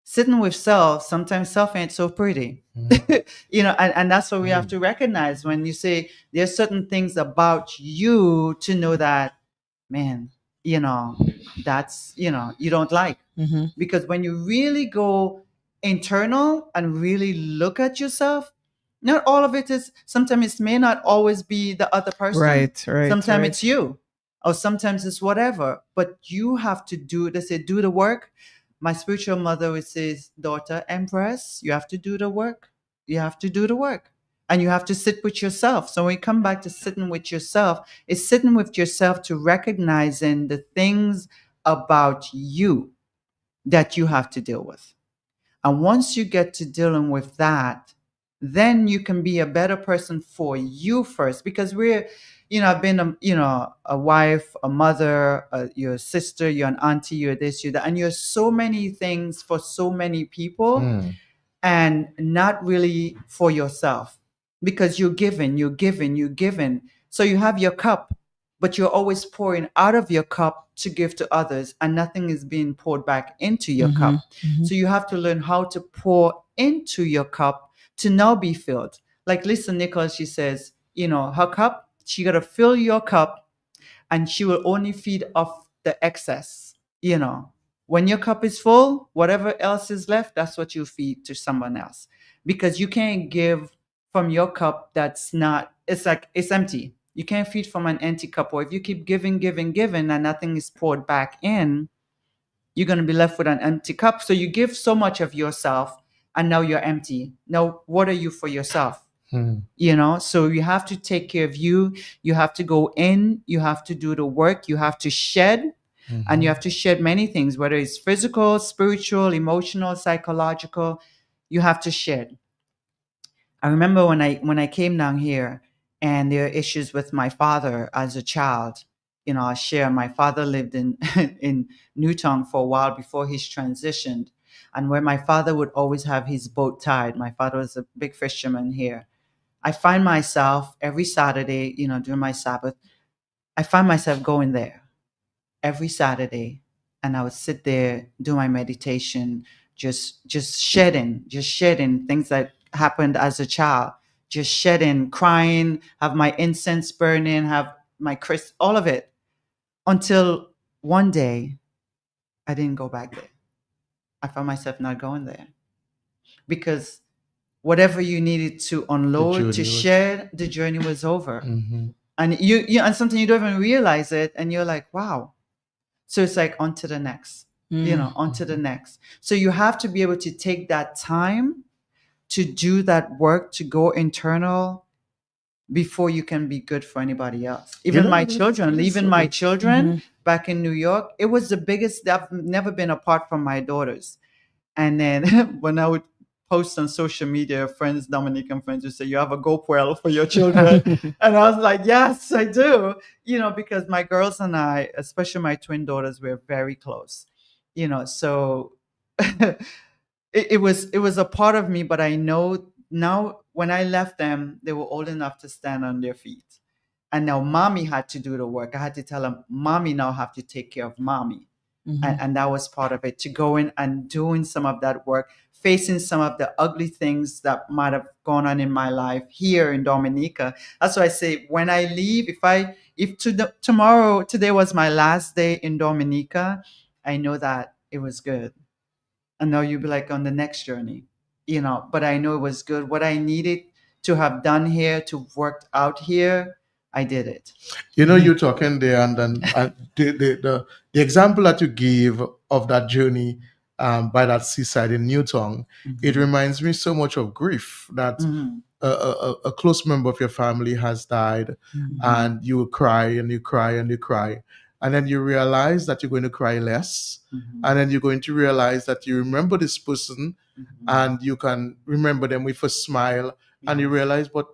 sometimes self ain't so pretty. And that's what we have to recognize when you say there's certain things about you to know that, man, you know, that's, you don't like. Because when you really go internal and really look at yourself, not all of it is, sometimes it may not always be the other person. Right. Sometimes it's you, or sometimes it's whatever. But you have to they say, do the work. My spiritual mother would say, daughter, Empress, you have to do the work. You have to do the work. And you have to sit with yourself. So when you come back to sitting with yourself, it's sitting with yourself to recognizing the things about you that you have to deal with. And once you get to dealing with that, then you can be a better person for you first. Because I've been a wife, a mother, you're a sister, you're an auntie, you're this, you're that, and you're so many things for so many people, and not really for yourself, because you're giving. So you have your cup, but you're always pouring out of your cup to give to others, and nothing is being poured back into your cup. So you have to learn how to pour into your cup to now be filled. Like Lisa Nichols, she says, her cup, she got to fill your cup, and she will only feed off the excess. When your cup is full, whatever else is left, that's what you feed to someone else, because you can't give from your cup that's not, it's like it's empty. You can't feed from an empty cup. Or if you keep giving, and nothing is poured back in, you're going to be left with an empty cup. So you give so much of yourself, and now you're empty. Now, what are you for yourself? So you have to take care of you. You have to go in, you have to do the work, you have to shed, and you have to shed many things, whether it's physical, spiritual, emotional, psychological. You have to shed. I remember when I came down here, and there are issues with my father as a child. I share, my father lived in in Newtown for a while before he's transitioned, and where my father would always have his boat tied. My father was a big fisherman here. I find myself every Saturday, during my Sabbath, I find myself going there every Saturday, and I would sit there, do my meditation, just shedding things that happened as a child, just shedding, crying, have my incense burning, have my all of it, until one day I didn't go back there. I found myself not going there because whatever you needed to unload, to share, the journey was over. And and something you don't even realize it, and you're like, wow. So it's like on to the next, on to the next. So you have to be able to take that time to do that work, to go internal before you can be good for anybody else. Even my children back in New York, it was the biggest. I've never been apart from my daughters. And then when I would post on social media, friends, Dominican friends, would say, "You have a GoPro for your children." And I was like, "Yes, I do." Because my girls and I, especially my twin daughters, were very close. So it was a part of me, but I know now when I left them, they were old enough to stand on their feet. And now mommy had to do the work. I had to tell them, mommy now have to take care of mommy. And that was part of it, to go in and doing some of that work, facing some of the ugly things that might have gone on in my life here in Dominica. That's why I say, when I leave, today was my last day in Dominica, I know that it was good. And now you'll be like on the next journey, but I know it was good. What I needed to have done here, to worked out here, I did it. You're talking there, and then the example that you gave of that journey by that seaside in Newton, it reminds me so much of grief that a close member of your family has died, and you cry and you cry and you cry, and then you realize that you're going to cry less, and then you're going to realize that you remember this person, and you can remember them with a smile, and you realize, but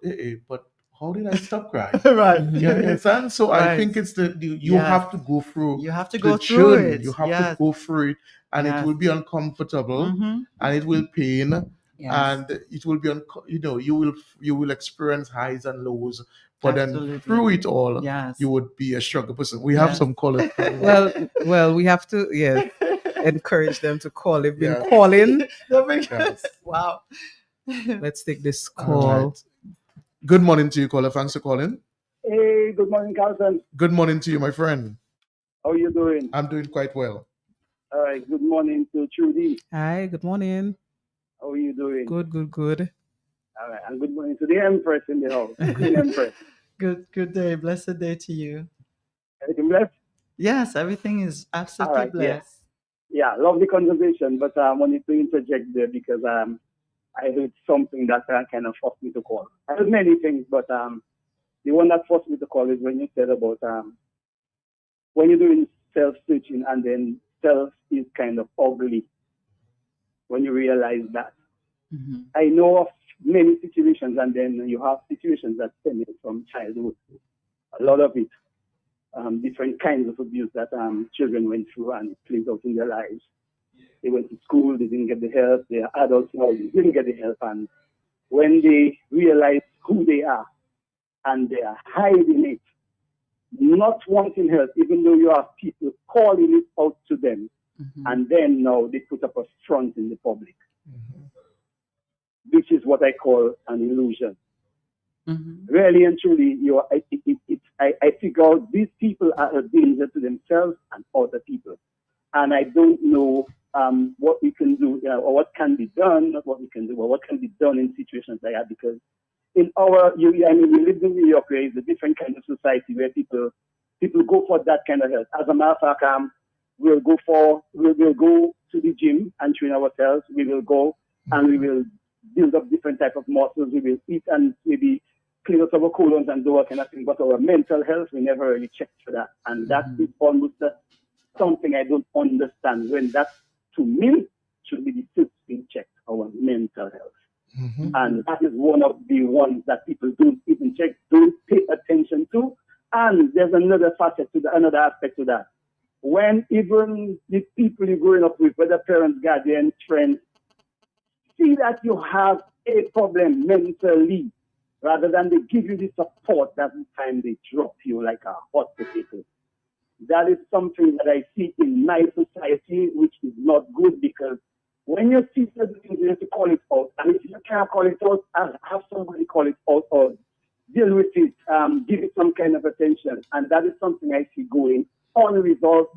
how did I stop crying? Right. You understand? So I Right. think it's you Yes. have to go through You have to the go through journey. it. You have Yes. to go through it, and it Yes. will be uncomfortable, and it will pain, Yes. and it will be you will experience highs and lows, but then Absolutely. through it all, Yes. you would be a struggle person. We have Yes. some callers coming up. Well, we have to encourage them to call. They've been Yeah. calling. Yes. Wow. Let's take this All call. right. Good morning to you, caller. Thanks for calling. Hey, good morning, Carlton. Good morning to you, my friend. How are you doing? I'm doing quite well. All right. Good morning to Trudy. Hi, good morning. How are you doing? Good. All right. And good morning to the Empress in the house. Queen Empress. Good day. Blessed day to you. Everything blessed? Yes, everything is absolutely All right, yeah. blessed. Yeah, lovely conversation, but I wanted to interject there because I heard something that kind of forced me to call. I heard many things, but the one that forced me to call is when you said about when you're doing self-searching and then self is kind of ugly when you realize that. I know of many situations, and then you have situations that stem from childhood. A lot of it, different kinds of abuse that children went through and it plays out in their lives. They went to school, they didn't get the help. They are adults now, they didn't get the help. And when they realize who they are and they are hiding it, not wanting help, even though you have people calling it out to them, and then now they put up a front in the public, which is what I call an illusion. Really and truly, I figure out these people are a danger to themselves and other people. And I don't know what we can do or what can be done, not what we can do, but what can be done in situations like that. Because in we live in New York, where it's a different kind of society where people go for that kind of help. As a matter of fact, we'll go to the gym and train ourselves. We will go and we will build up different type of muscles. We will eat and maybe clean up our colons and do all kind of thing. But our mental health, we never really check for that. And that is almost something I don't understand, when that, to me, should be the first thing checked, our mental health. And that is one of the ones that people don't even check, don't pay attention to. And there's another facet to that, another aspect to that. When even the people you're growing up with, whether parents, guardians, friends, see that you have a problem mentally, rather than they give you the support that time they drop you like a hot potato. that is something that I see in my society, which is not good because when you see certain things, you have to call it out. And if you can't call it out, have somebody call it out or deal with it, give it some kind of attention. And that is something I see going unresolved,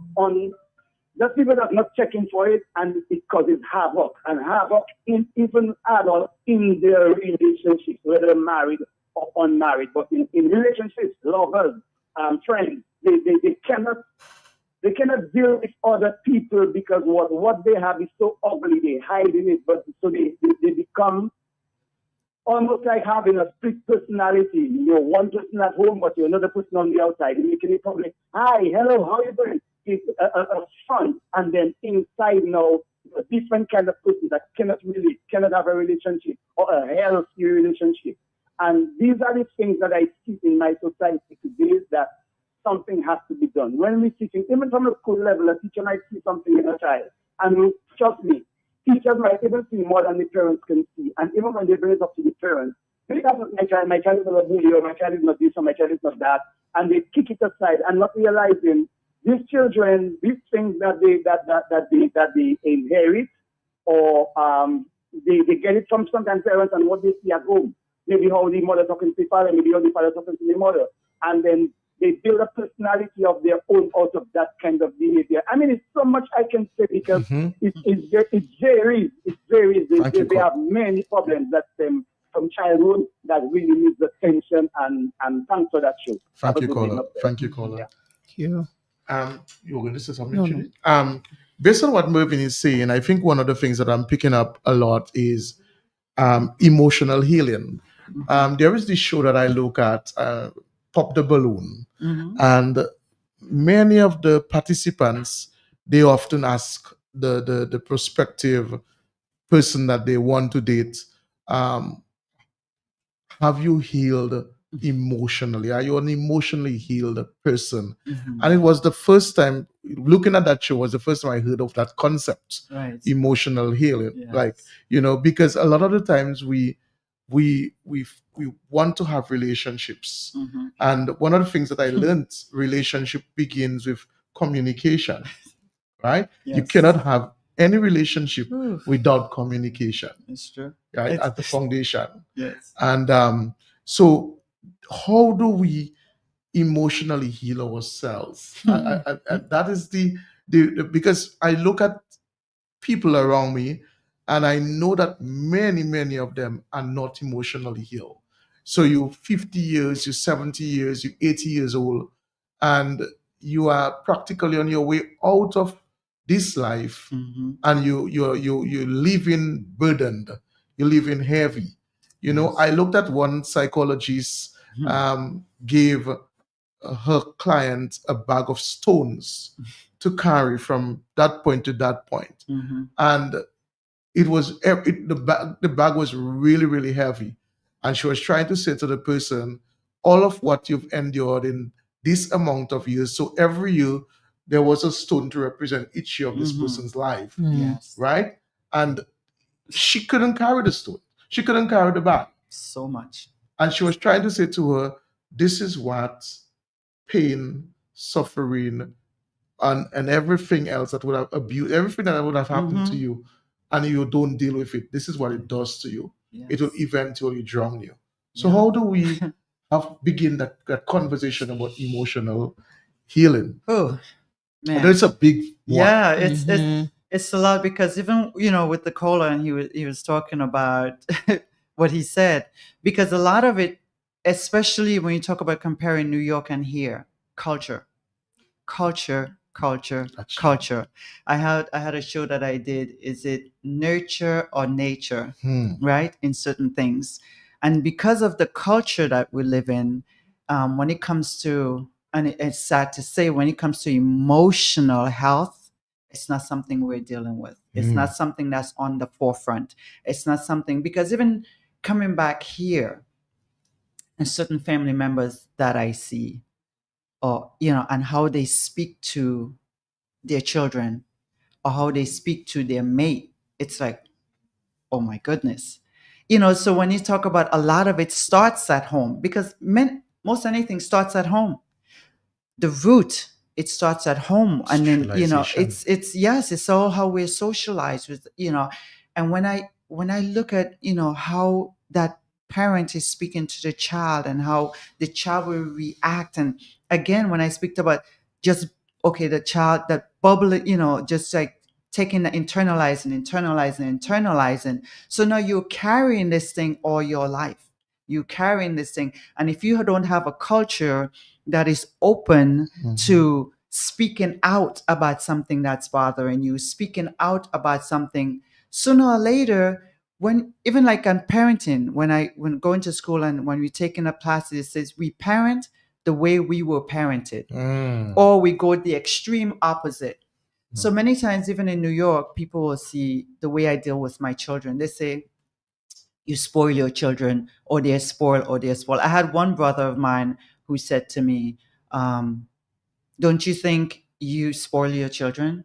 just people that are not checking for it, and it causes havoc, and havoc in even adults in their relationships, whether married or unmarried. But in relationships, lovers, friends, they cannot deal with other people because what they have is so ugly. They hide in it, but so they become almost like having a split personality. You're one person at home, but you're another person on the outside. And you can probably, hi, hello, how are you doing? It's a front, and then inside now, a different kind of person that cannot have a relationship or a healthy relationship. And these are the things that I see in my society today that something has to be done. When we're teaching, even from the school level, a teacher might see something in a child, and trust me, teachers might even see more than the parents can see. And even when they bring it up to the parents, maybe that's not my child is not a bully, or my child is not this, or my child is not that, and they kick it aside and not realizing these children, these things that they inherit, or they get it from sometimes parents and what they see at home. Maybe how the mother talking to the father, maybe how the father talking to the mother, and then they build a personality of their own out of that kind of behavior. I mean, it's so much I can say because it varies. It varies. They have many problems that stem from childhood that really needs attention, and thanks for that show. Thank you, caller. Thank you, caller. Thank you. You were going to say something, No, Judy? Based on what Mervyn is saying, I think one of the things that I'm picking up a lot is emotional healing. There is this show that I look at, Pop the Balloon, and many of the participants, they often ask the prospective person that they want to date, have you healed emotionally? Are you an emotionally healed person? And it was the first time looking at that show was the first time I heard of that concept, Right. emotional healing. Yes. Like, because a lot of the times we want to have relationships. And one of the things that I learned, relationship begins with communication, right? You Yes. cannot have any relationship without communication, It's true. right? At the foundation. Yes. And so how do we emotionally heal ourselves? That is the because I look at people around me and I know that many of them are not emotionally healed. So you're 50 years, you're 70 years, you're 80 years old, and you are practically on your way out of this life, and you're living burdened, you're living heavy. I looked at one psychologist gave her client a bag of stones to carry from that point to that point. And the bag was really heavy, and she was trying to say to the person, all of what you've endured in this amount of years, so every year there was a stone to represent each year of this person's life. Yes. Right? And she couldn't carry the stone, she couldn't carry the bag, So much. and she was trying to say to her, this is what pain, suffering, and everything else that would have abused, everything that would have happened to you, and you don't deal with it. This is what it does to you. Yes. It will eventually drown you. So how do we begin that conversation about emotional healing? Oh, man. And it's a big one. Yeah, it's a lot because even with the caller, and he was talking about what he said, because a lot of it, especially when you talk about comparing New York and here, culture. I had a show that I did. Is it nurture or nature? Right, in certain things, and because of the culture that we live in, when it comes to, and it's sad to say, when it comes to emotional health, it's not something we're dealing with. It's not something that's on the forefront. It's not something, because even coming back here, and certain family members that I see, or and how they speak to their children, or how they speak to their mate, it's like, oh my goodness. So when you talk about, a lot of it starts at home, because most anything starts at home. The root it starts at home. And then, Socialization. it's yes, it's all how we're socialized with, and when I look at, how that parent is speaking to the child and how the child will react. And again, when I speak about just, okay, the child that bubble, just like taking the internalizing. So now you're carrying this thing all your life. You carrying this thing. And if you don't have a culture that is open to speaking out about something that's bothering you, speaking out about something, sooner or later, when even like on parenting, when going to school and when we're taking up classes, it says we parent the way we were parented, or we go the extreme opposite. So many times, even in New York, people will see the way I deal with my children. They say, you spoil your children, or they're spoiled, or they're spoiled. I had one brother of mine who said to me, um, don't you think you spoil your children?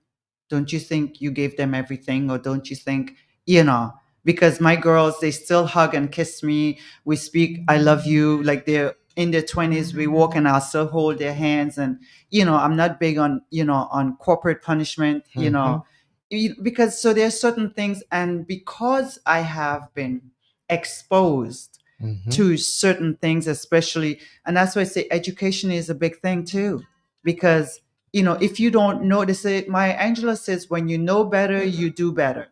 Don't you think you gave them everything? Or don't you think, because my girls, they still hug and kiss me. We speak, I love you, like they're in their 20s. We walk and I'll still hold their hands. And, I'm not big on, on corporate punishment, because so there's certain things. And because I have been exposed to certain things, especially, and that's why I say education is a big thing too, because if you don't know, they say, Maya Angelou says, when you know better, you do better.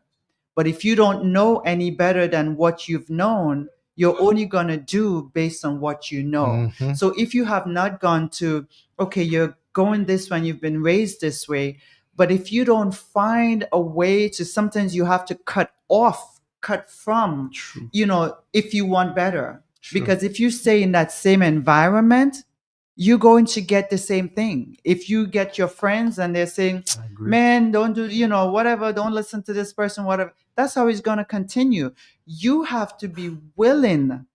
But if you don't know any better than what you've known, you're only going to do based on what you know. So if you have not gone to, okay, you're going this way, you've been raised this way, but if you don't find a way to, sometimes you have to cut from, True. if you want better. True. Because if you stay in that same environment, you're going to get the same thing. If you get your friends and they're saying, I agree. man, don't do, whatever, don't listen to this person, whatever, that's how it's going to continue. You have to be willing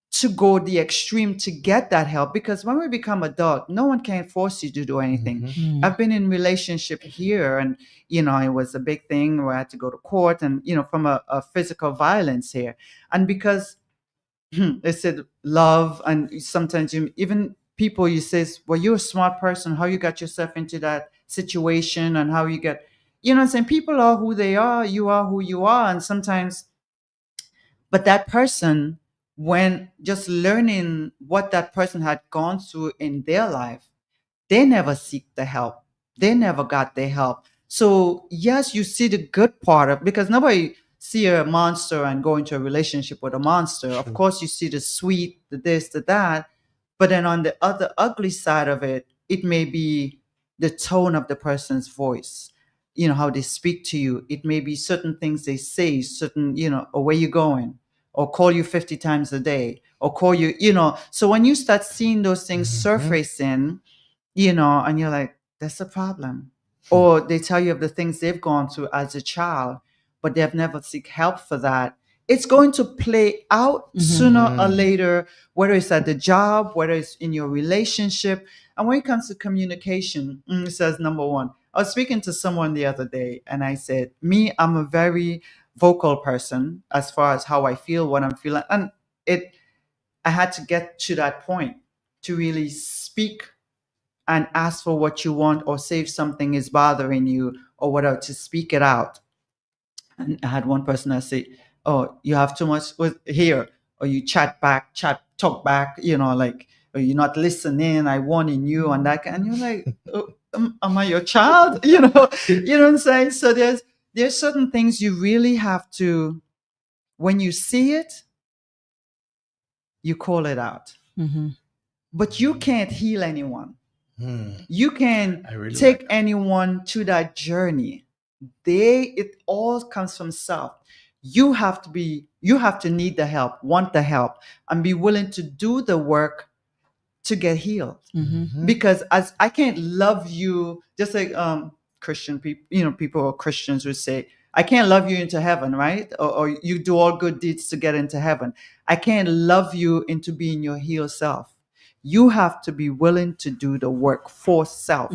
to go the extreme to get that help, because when we become adult, no one can force you to do anything. I've been in relationship here, and it was a big thing where I had to go to court, and from a physical violence here. And because they said love, and sometimes even people, you says, well, you're a smart person, how you got yourself into that situation, and how you get, what I'm saying, people are who they are, you are who you are. And sometimes, but that person, when just learning what that person had gone through in their life, they never seek the help. They never got the help. So yes, you see the good part of, because nobody see a monster and go into a relationship with a monster. Of course, you see the sweet, the this, the that. But then on the other ugly side of it, it may be the tone of the person's voice, how they speak to you. It may be certain things they say, certain, or where you going, or call you 50 times a day, or call you, So when you start seeing those things surfacing, and you're like, that's a problem. Or they tell you of the things they've gone through as a child, but they've never seek help for that. It's going to play out sooner or later, whether it's at the job, whether it's in your relationship. And when it comes to communication, it says number one. I was speaking to someone the other day, and I said, me, I'm a very vocal person as far as how I feel, what I'm feeling. And I had to get to that point to really speak and ask for what you want, or say if something is bothering you or whatever, to speak it out. And I had one person that say, oh, you have too much here, or you talk back, like, or you're not listening, I warning you on that. And you're like, oh, am I your child? You know what I'm saying? So there's certain things you really have to, when you see it, you call it out. But you can't heal anyone. You can take anyone to that journey. It all comes from self. You have to need the help, want the help, and be willing to do the work to get healed. Because as I can't love you, just like Christian people, people or Christians would say, I can't love you into heaven, right? Or you do all good deeds to get into heaven. I can't love you into being your healed self. You have to be willing to do the work for self.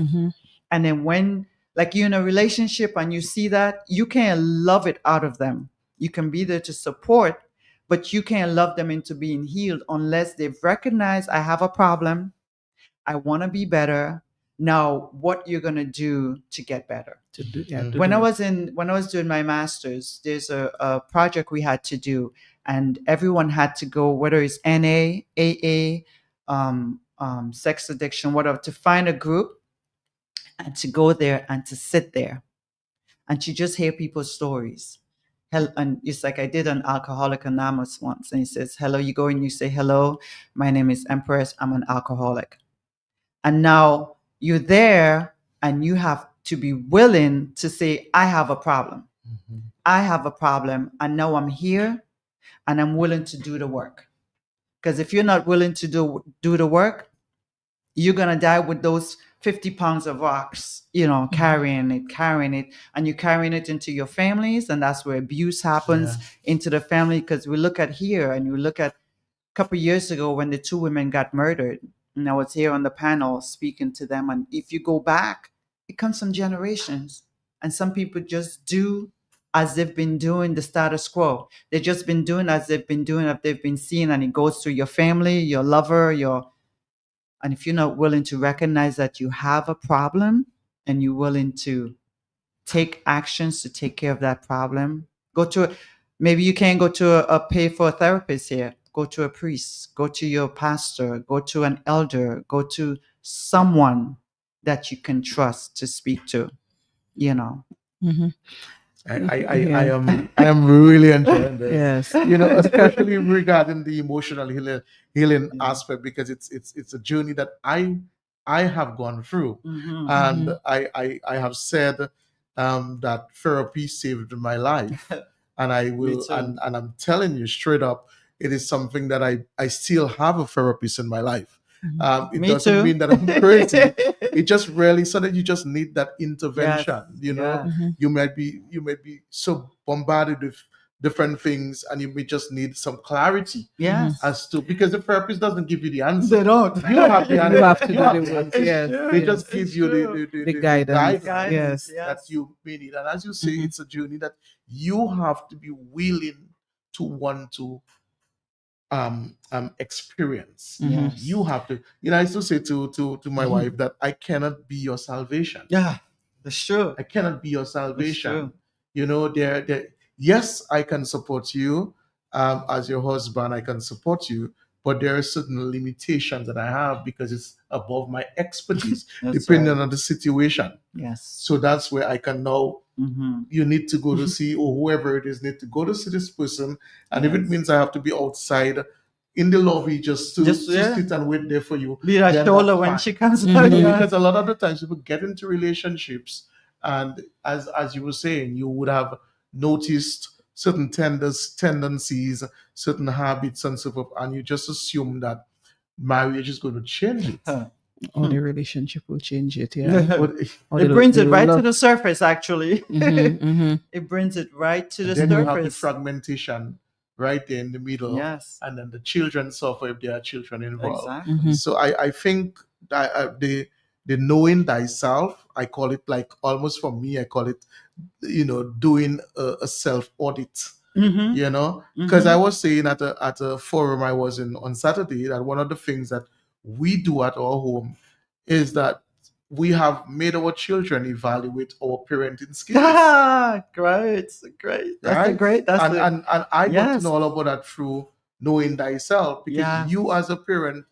And then when, like, you're in a relationship and you see that, you can't love it out of them. You can be there to support, but you can't love them into being healed unless they've recognized, I have a problem, I want to be better. now what you're going to do to get better. To do, yeah, to When do I it. was doing my master's, there's a project we had to do, and everyone had to go, whether it's NA, AA, sex addiction, whatever, to find a group and to go there and to sit there and to just hear people's stories. And it's like I did an Alcoholic Anonymous once, and he says, "Hello." You go and you say, "Hello, my name is Empress. I'm an alcoholic." And now you're there, and you have to be willing to say, "I have a problem. I have a problem, and now I'm here, and I'm willing to do the work." Because if you're not willing to do the work, you're gonna die with those 50 pounds of rocks, carrying it, and you're carrying it into your families, and that's where abuse happens into the family. Because we look at here, and you look at a couple of years ago when the two women got murdered, and I was here on the panel speaking to them, and if you go back, it comes from generations, and some people just do as they've been doing the status quo. They've just been doing as they've been doing, if they've been seeing, and it goes through your family, your lover, and if you're not willing to recognize that you have a problem and you're willing to take actions to take care of that problem, maybe you can't go to pay for a therapist here. Go to a priest, go to your pastor, go to an elder, go to someone that you can trust to speak to, you know. I am really enjoying this. Yes. Especially regarding the emotional healing aspect, because it's a journey that I have gone through, and I have said that therapy saved my life, and I will, and I'm telling you straight up, it is something that I still have a therapist in my life. It Me doesn't too. mean that I'm crazy. It just really so that you just need that intervention. You might be so bombarded with different things, and you may just need some clarity Yes. as to, because the therapist doesn't give you the answer. They don't. You have the answer. You have to do have the the work. answer. Yes. They Yes. just give you the guidance. guidance Yes. that you may need. And as you say, it's a journey that you have to be willing to want to experience. Yes. You have to. I used to say to my wife that I cannot be your salvation. Yeah, that's true. I cannot be your salvation. There. Yes, I can support you as your husband. I can support you, but there are certain limitations that I have because it's above my expertise, depending on the situation. Yes. So that's where I can now. You need to go to see, or whoever it is, need to go to see this person, and if it means I have to be outside in the lobby just to sit and wait there for you, be that then shoulder that's when fine. she comes. Because a lot of the times people get into relationships, and as you were saying, you would have noticed certain tendencies, certain habits, and so forth, and you just assume that marriage is going to change it. Or the relationship will change it. Yeah. It brings it right to the surface, actually. It brings it right to the Then surface. you have the fragmentation right there in the middle. Yes. And then the children suffer if there are children involved. Exactly. So I think that the knowing thyself, I call it, like, almost for me, I call it, doing a self audit. Because I was saying at a forum I was in on Saturday that one of the things that we do at our home is that we have made our children evaluate our parenting skills. Great. Right? That's and I got to know all about that through knowing thyself, because you as a parent,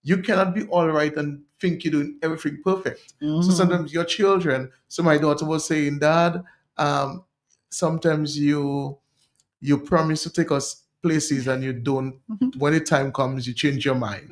you cannot be all right and think you're doing everything perfect. So sometimes your children, so my daughter was saying, Dad, sometimes you promise to take us places and you don't. When the time comes, you change your mind.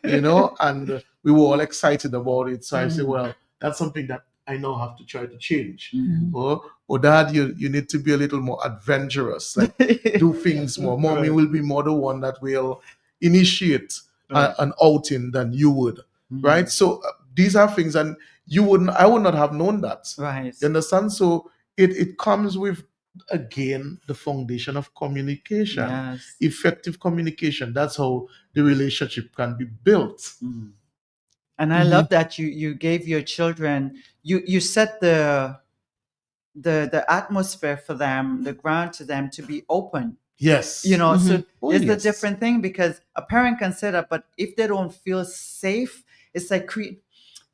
And we were all excited about it. So I said, well, that's something that I now have to try to change. Or Dad, you need to be a little more adventurous, like do things more. Mommy will be more the one that will initiate an outing than you would, right? So these are things, and I would not have known that. Right. You understand? So it comes with, again, the foundation of communication. Yes. Effective communication. That's how the relationship can be built. And I love that you gave your children, you set the atmosphere for them, the ground to them to be open. Yes. So it's a different thing, because a parent can say that, but if they don't feel safe, it's like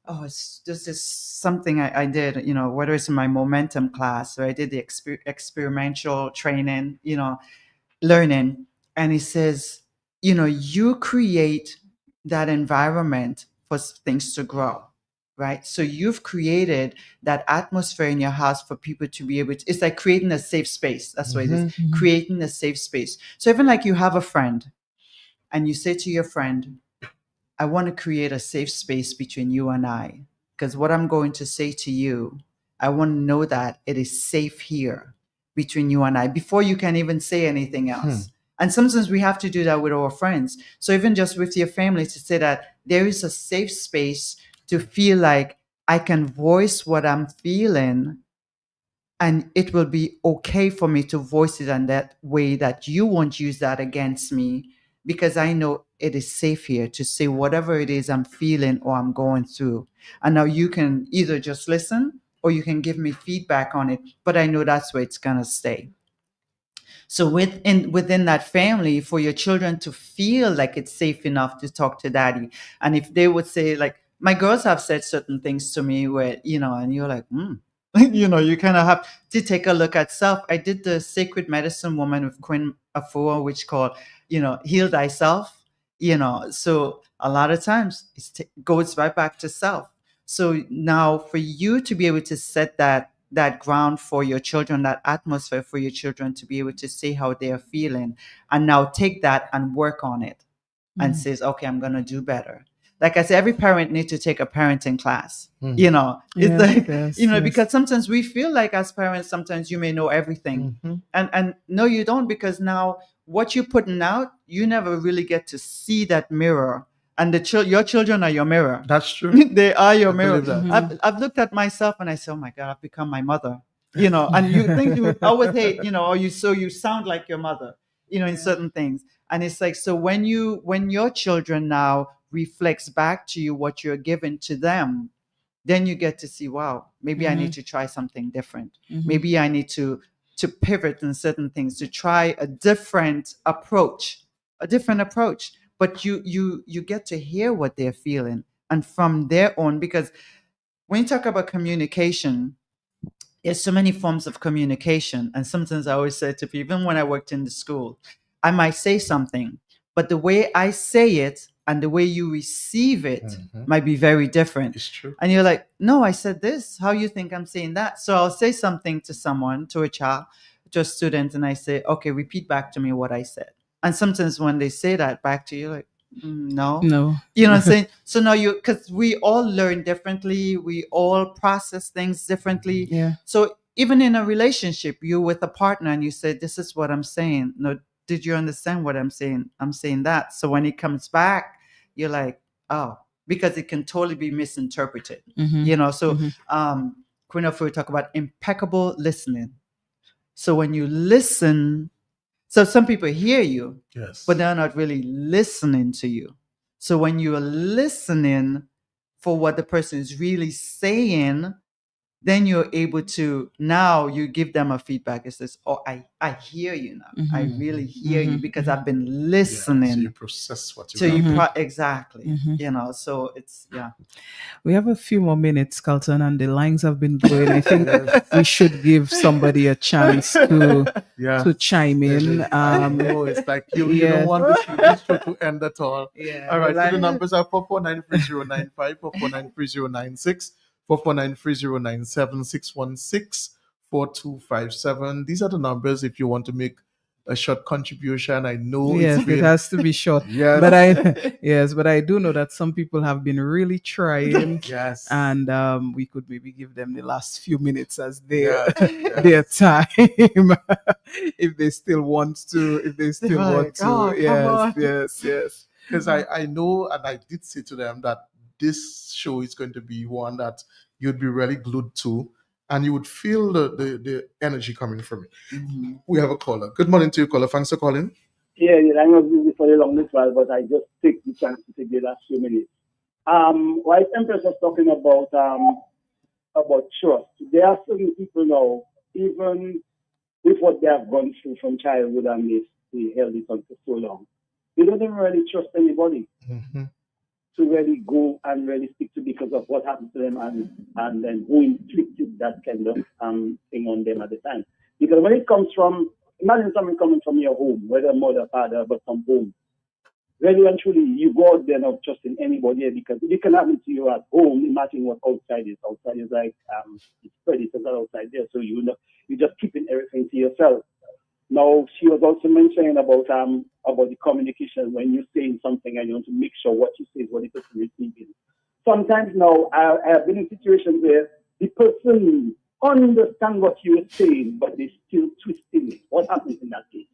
oh, it's this is something I did, whether it's in my momentum class or I did the experimental training, learning. And he says, you create that environment for things to grow, right? So you've created that atmosphere in your house for people to be able to, it's like creating a safe space. That's what it is, creating a safe space. So even like you have a friend and you say to your friend, I want to create a safe space between you and I. Because what I'm going to say to you, I want to know that it is safe here between you and I before you can even say anything else. And sometimes we have to do that with our friends. So even just with your family, to say that there is a safe space to feel like I can voice what I'm feeling, and it will be okay for me to voice it in that way, that you won't use that against me, because I know it is safe here to say whatever it is I'm feeling or I'm going through. And now you can either just listen or you can give me feedback on it, but I know that's where it's going to stay. So within that family, for your children to feel like it's safe enough to talk to daddy, and if they would say, like, my girls have said certain things to me where, and you're like, you kind of have to take a look at self. I did the Sacred Medicine Woman with Queen Afua, which called, Heal Thyself. So a lot of times it goes right back to self. So now for you to be able to set that ground for your children, that atmosphere for your children to be able to say how they are feeling, and now take that and work on it and says, okay, I'm going to do better. Like I said, every parent needs to take a parenting class. It's like, because sometimes we feel like as parents, sometimes you may know everything. And no, you don't, because now what you're putting out, you never really get to see that mirror. And your children are your mirror. That's true. They are your I mirror. believe that. I've looked at myself and I say, oh my God, I've become my mother. And you think you always hate, or you sound like your mother, in certain things. And it's like, so when your children now reflects back to you what you're giving to them, then you get to see, wow, maybe I need to try something different. Maybe I need to pivot in certain things, to try a different approach. But you get to hear what they're feeling, and from their own, because when you talk about communication, there's so many forms of communication. And sometimes I always say to people, even when I worked in the school, I might say something, but the way I say it and the way you receive it might be very different. It's true. And you're like, no, I said this. How you think I'm saying that? So I'll say something to someone, to a child, to a student, and I say, okay, repeat back to me what I said. And sometimes when they say that back to you, like, no. You know what I'm saying? So now because we all learn differently, we all process things differently. So even in a relationship, you're with a partner and you say, this is what I'm saying. No, did you understand what I'm saying? I'm saying that. So when it comes back, you're like, oh, because it can totally be misinterpreted. So Queen of Food talk about impeccable listening. So when you listen, so some people hear you, Yes. but they're not really listening to you. So when you're listening for what the person is really saying, then you're able to, now you give them a feedback. It says, oh, I hear you now. I really hear you because I've been listening. So you process what you So got. exactly. So it's, We have a few more minutes, Carlton, and the lines have been going. I think we should give somebody a chance to chime in. I know, it's like you don't want this show to end at all. All right, so the numbers are 4493095, 4493096, 4493097, 616 4257. These are the numbers if you want to make a short contribution. I know it has to be short. Yes. But I do know that some people have been really trying. Yes. And we could maybe give them the last few minutes as their time. If they still want to, Yes. Because I know, and I did say to them that this show is going to be one that you'd be really glued to, and you would feel the energy coming from it. We have a caller. Good morning to you, caller. Thanks for calling. Yeah, I'm not busy for a long while, but I just take the chance to take the last few minutes. While Empress was talking about trust, there are certain people now, even with what they have gone through from childhood and they held it on for so long, they don't even really trust anybody. to really go and really speak to because of what happened to them and then who inflicted that kind of thing on them at the time. Because when it comes from, imagine something coming from your home, whether mother, father, but from home. Really and truly, you go out there not trusting anybody because if it can happen to you at home, imagine what outside is. Outside is like it's predators are outside there, so you're just keeping everything to yourself. Now she was also mentioning about the communication when you're saying something and you want to make sure what you say is what the person receiving. Sometimes now I have been in situations where the person understand what you're saying, but they still twisting it. What happens in that case?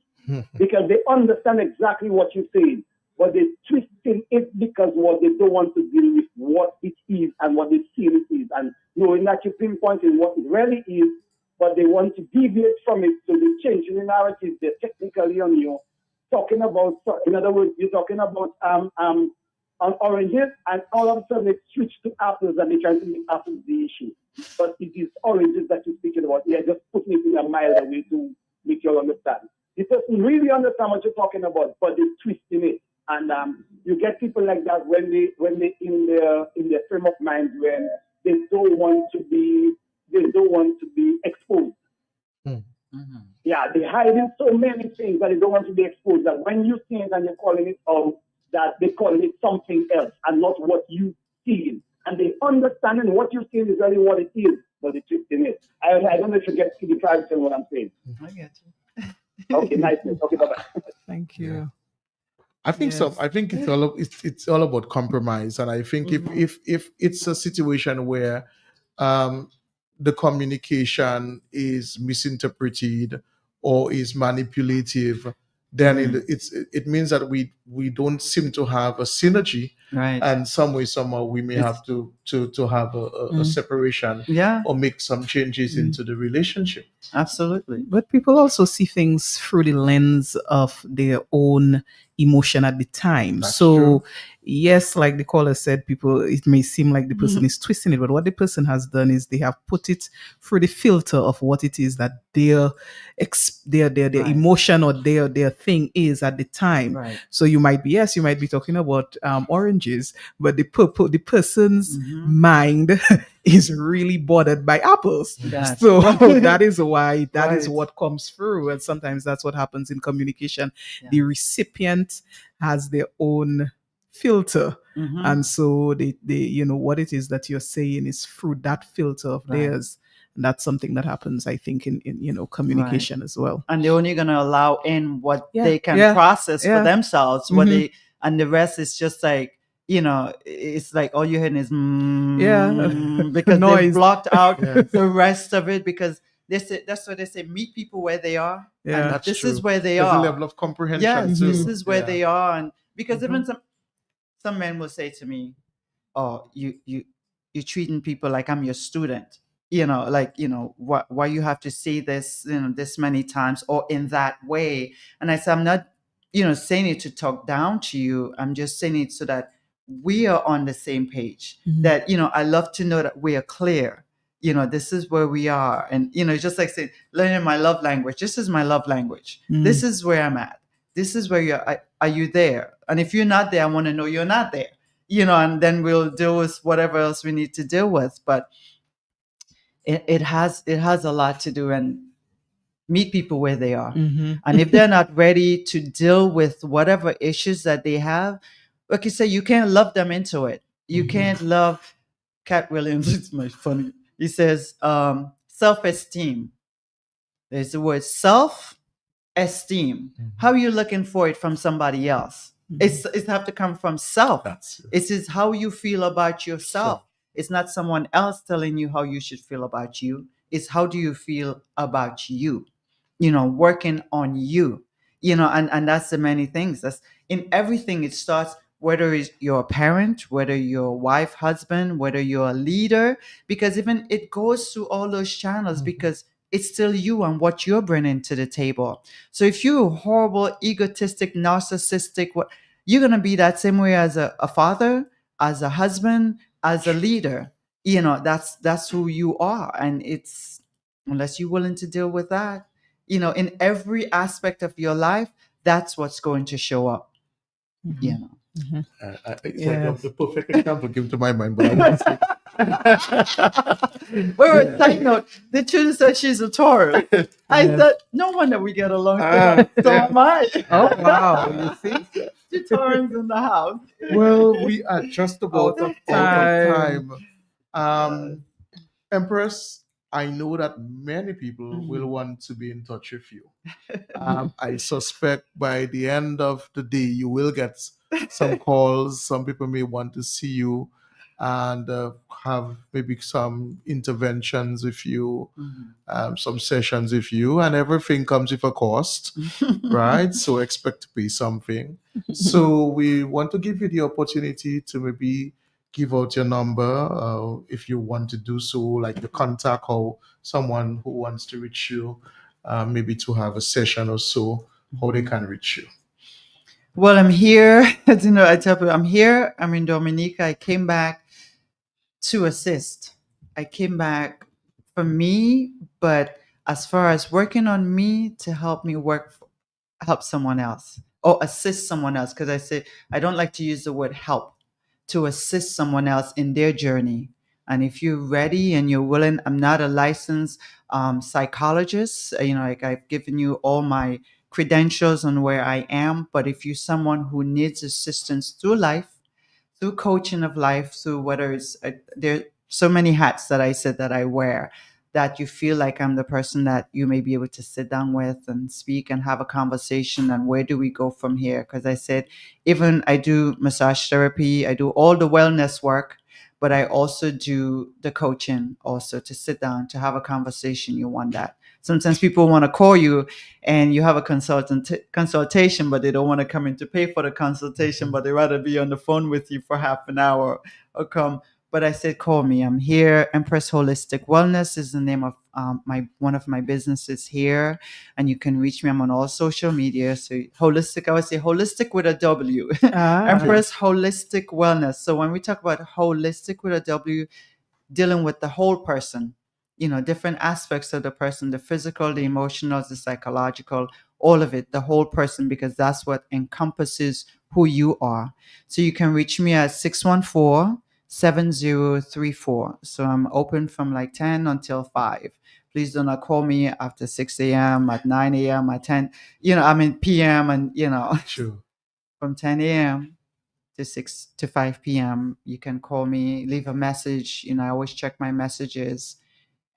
Because they understand exactly what you're saying, but they're twisting it because what they don't want to deal with what it is and what they feel it is, and knowing that you're pinpointing what it really is, but they want to deviate from it, so they change the narrative. They're technically on you, talking about. In other words, you're talking about on oranges, and all of a sudden it switched to apples, and they're trying to make apples the issue. But it is oranges that you're speaking about. They're just putting it in a milder way to make you understand. The person really understand what you're talking about, but they're twisting it. And you get people like that when they in their frame of mind when they don't want to be exposed. Yeah, they hide in so many things that they don't want to be exposed. That when you see it and you're calling it out, that they call it something else and not what you see. And they understanding what you're seeing is really what it is, but they're twisting it. I don't know if you get to the privacy of what I'm saying. I get you. Okay, nice. Okay, bye-bye. Thank you. I think so. Yes. I think it's all about compromise, and I think if it's a situation where the communication is misinterpreted or is manipulative, then it means that we don't seem to have a synergy, Right. and some way somehow we may have to have a separation, Yeah. or make some changes into the relationship. Absolutely. But people also see things through the lens of their own emotion at the time. That's so true. yes, like the caller said, people, it may seem like the person is twisting it, but what the person has done is they have put it through the filter of what it is that their Right. emotion or their thing is at the time. Right. So you might be talking about oranges, but the person's mind is really bothered by apples. Gotcha. So that is why that is Right. what comes through, and sometimes that's what happens in communication. Yeah. The recipient has their own filter, and so they what it is that you're saying is through that filter of Right. theirs. And that's something that happens, I think, in communication as well. And they're only going to allow in what Yeah, they can yeah, process yeah. for themselves. What they, and the rest is just like, it's like all you're hearing is because they Noise. blocked out Yes. the rest of it, because they say, that's what they say, meet people where they are. Yeah. And That's this true. is where they There's are. a level of comprehension Yes, too. this is where Yeah. they are. And because even some men will say to me, "Oh, you're treating people like I'm your student. Why you have to say this, this many times or in that way." And I said, I'm not, saying it to talk down to you. I'm just saying it so that we are on the same page. That, I love to know that we are clear. This is where we are. And, just like saying, learning my love language. This is my love language. This is where I'm at. This is where you're. Are you there? And if you're not there, I want to know you're not there. And then we'll deal with whatever else we need to deal with. But it has a lot to do, and meet people where they are. And if they're not ready to deal with whatever issues that they have, like you say, you can't love them into it. You can't love. Cat Williams, it's my funny. He says, self-esteem. There's the word self-esteem. How are you looking for it from somebody else? It's have to come from self. It is how you feel about yourself. It's not someone else telling you how you should feel about you. It's how do you feel about you? Working on you. And that's the many things. That's in everything. It starts whether you're a parent, whether you're a wife, husband, whether you're a leader, because even it goes through all those channels because it's still you and what you're bringing to the table. So if you're horrible, egotistic, narcissistic, you're going to be that same way as a father, as a husband, as a leader. That's who you are. And it's, unless you're willing to deal with that, in every aspect of your life, that's what's going to show up. It's like Yes. the perfect example came to my mind, but I won't say. Wait, side note. The truth said she's a Taurus. I Yes. said, no wonder we get along so Ah, well. So yeah. am I. Oh wow! You see, Two Taurus in the house. Well, we are just about out of out of time. time. Um, Empress, I know that many people will want to be in touch with you. I suspect by the end of the day, you will get some calls. Some people may want to see you and have maybe some interventions with you, some sessions with you, and everything comes with a cost, right? So expect to pay something. So we want to give you the opportunity to maybe give out your number if you want to do so, like the contact or someone who wants to reach you, maybe to have a session or so, how they can reach you. Well, I'm here. As you know, I tell people I'm here. I'm in Dominica. I came back to assist. I came back for me, but as far as working on me to help me help someone else or assist someone else, because I say I don't like to use the word help, to assist someone else in their journey. And if you're ready and you're willing, I'm not a licensed psychologist. Like I've given you all my credentials on where I am. But if you're someone who needs assistance through life, through coaching of life, through whether it's there so many hats that I said that I wear, that you feel like I'm the person that you may be able to sit down with and speak and have a conversation, and where do we go from here? Because I said, even I do massage therapy, I do all the wellness work, but I also do the coaching also, to sit down to have a conversation. You want that. Sometimes people want to call you and you have a consultation, but they don't want to come in to pay for the consultation, but they rather be on the phone with you for half an hour or come. But I said, call me. I'm here. Empress Holistic Wellness is the name of my one of my businesses here, and you can reach me. I'm on all social media. So holistic, I would say holistic with a W. Ah, Empress Holistic Wellness. So when we talk about holistic with a W, dealing with the whole person, different aspects of the person, the physical, the emotional, the psychological, all of it, the whole person, because that's what encompasses who you are. So you can reach me at 614-7034. So I'm open from like 10 until 5. Please do not call me after 6 a.m., at 9 a.m., at 10, PM, and, Sure. from 10 a.m. to 6 to 5 p.m. You can call me, leave a message. I always check my messages,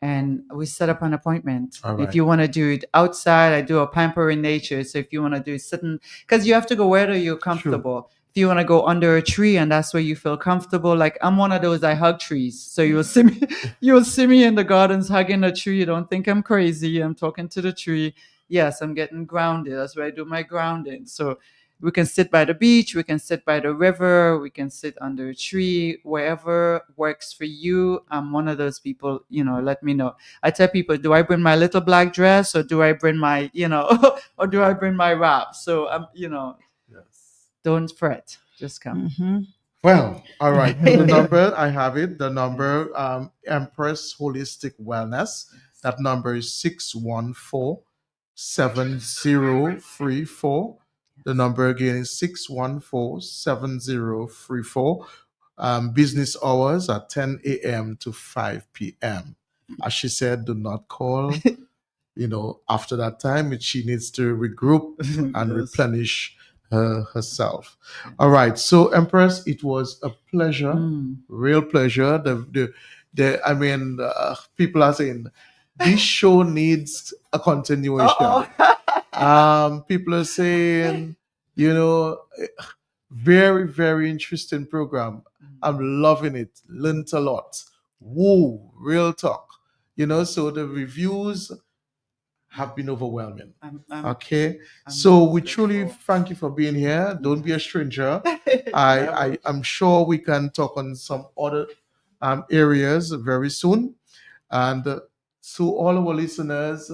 and we set up an appointment. All If right. you want to do it outside, I do a pampering nature. So if you want to do it sitting, because you have to go wherever you're comfortable. If you want to go under a tree and that's where you feel comfortable, like I'm one of those, I hug trees. So you'll see me, you'll see me in the gardens hugging a tree. You don't think I'm crazy. I'm talking to the tree. Yes, I'm getting grounded. That's where I do my grounding. So we can sit by the beach, we can sit by the river, we can sit under a tree, wherever works for you. I'm one of those people, let me know. I tell people, do I bring my little black dress, or do I bring my, or do I bring my wrap? So Yes. don't fret, just come. Well, all right. The number, I have it. The number, Empress Holistic Wellness. That number is 614-7034. The number again is 614-7034. Business hours are 10 a.m. to 5 p.m. As she said, do not call, after that time. She needs to regroup and Yes. replenish herself. All right. So, Empress, it was a pleasure, real pleasure. I mean, people are saying this show needs a continuation. People are saying, you know, very, very interesting program. I'm loving it. Learned a lot. Woo, real talk. So the reviews have been overwhelming. Okay. So we truly thank you for being here. Don't be a stranger. I'm sure we can talk on some other areas very soon. And to all our listeners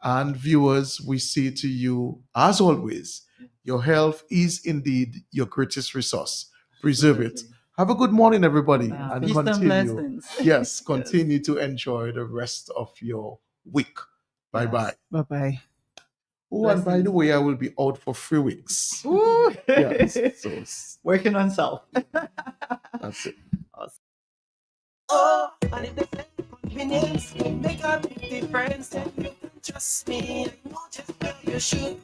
and viewers, we say to you, as always, your health is indeed your greatest resource. Preserve it. Have a good morning, everybody, and Peace and continue. blessings. Yes, continue to enjoy the rest of your week. Bye bye. Yes. bye bye. Oh, and by the Blessings. way, I will be out for 3 weeks. Ooh. Yes, so Working on self. that's it. Oh, and if the convenience make a big difference, then you can trust me. I know just where you should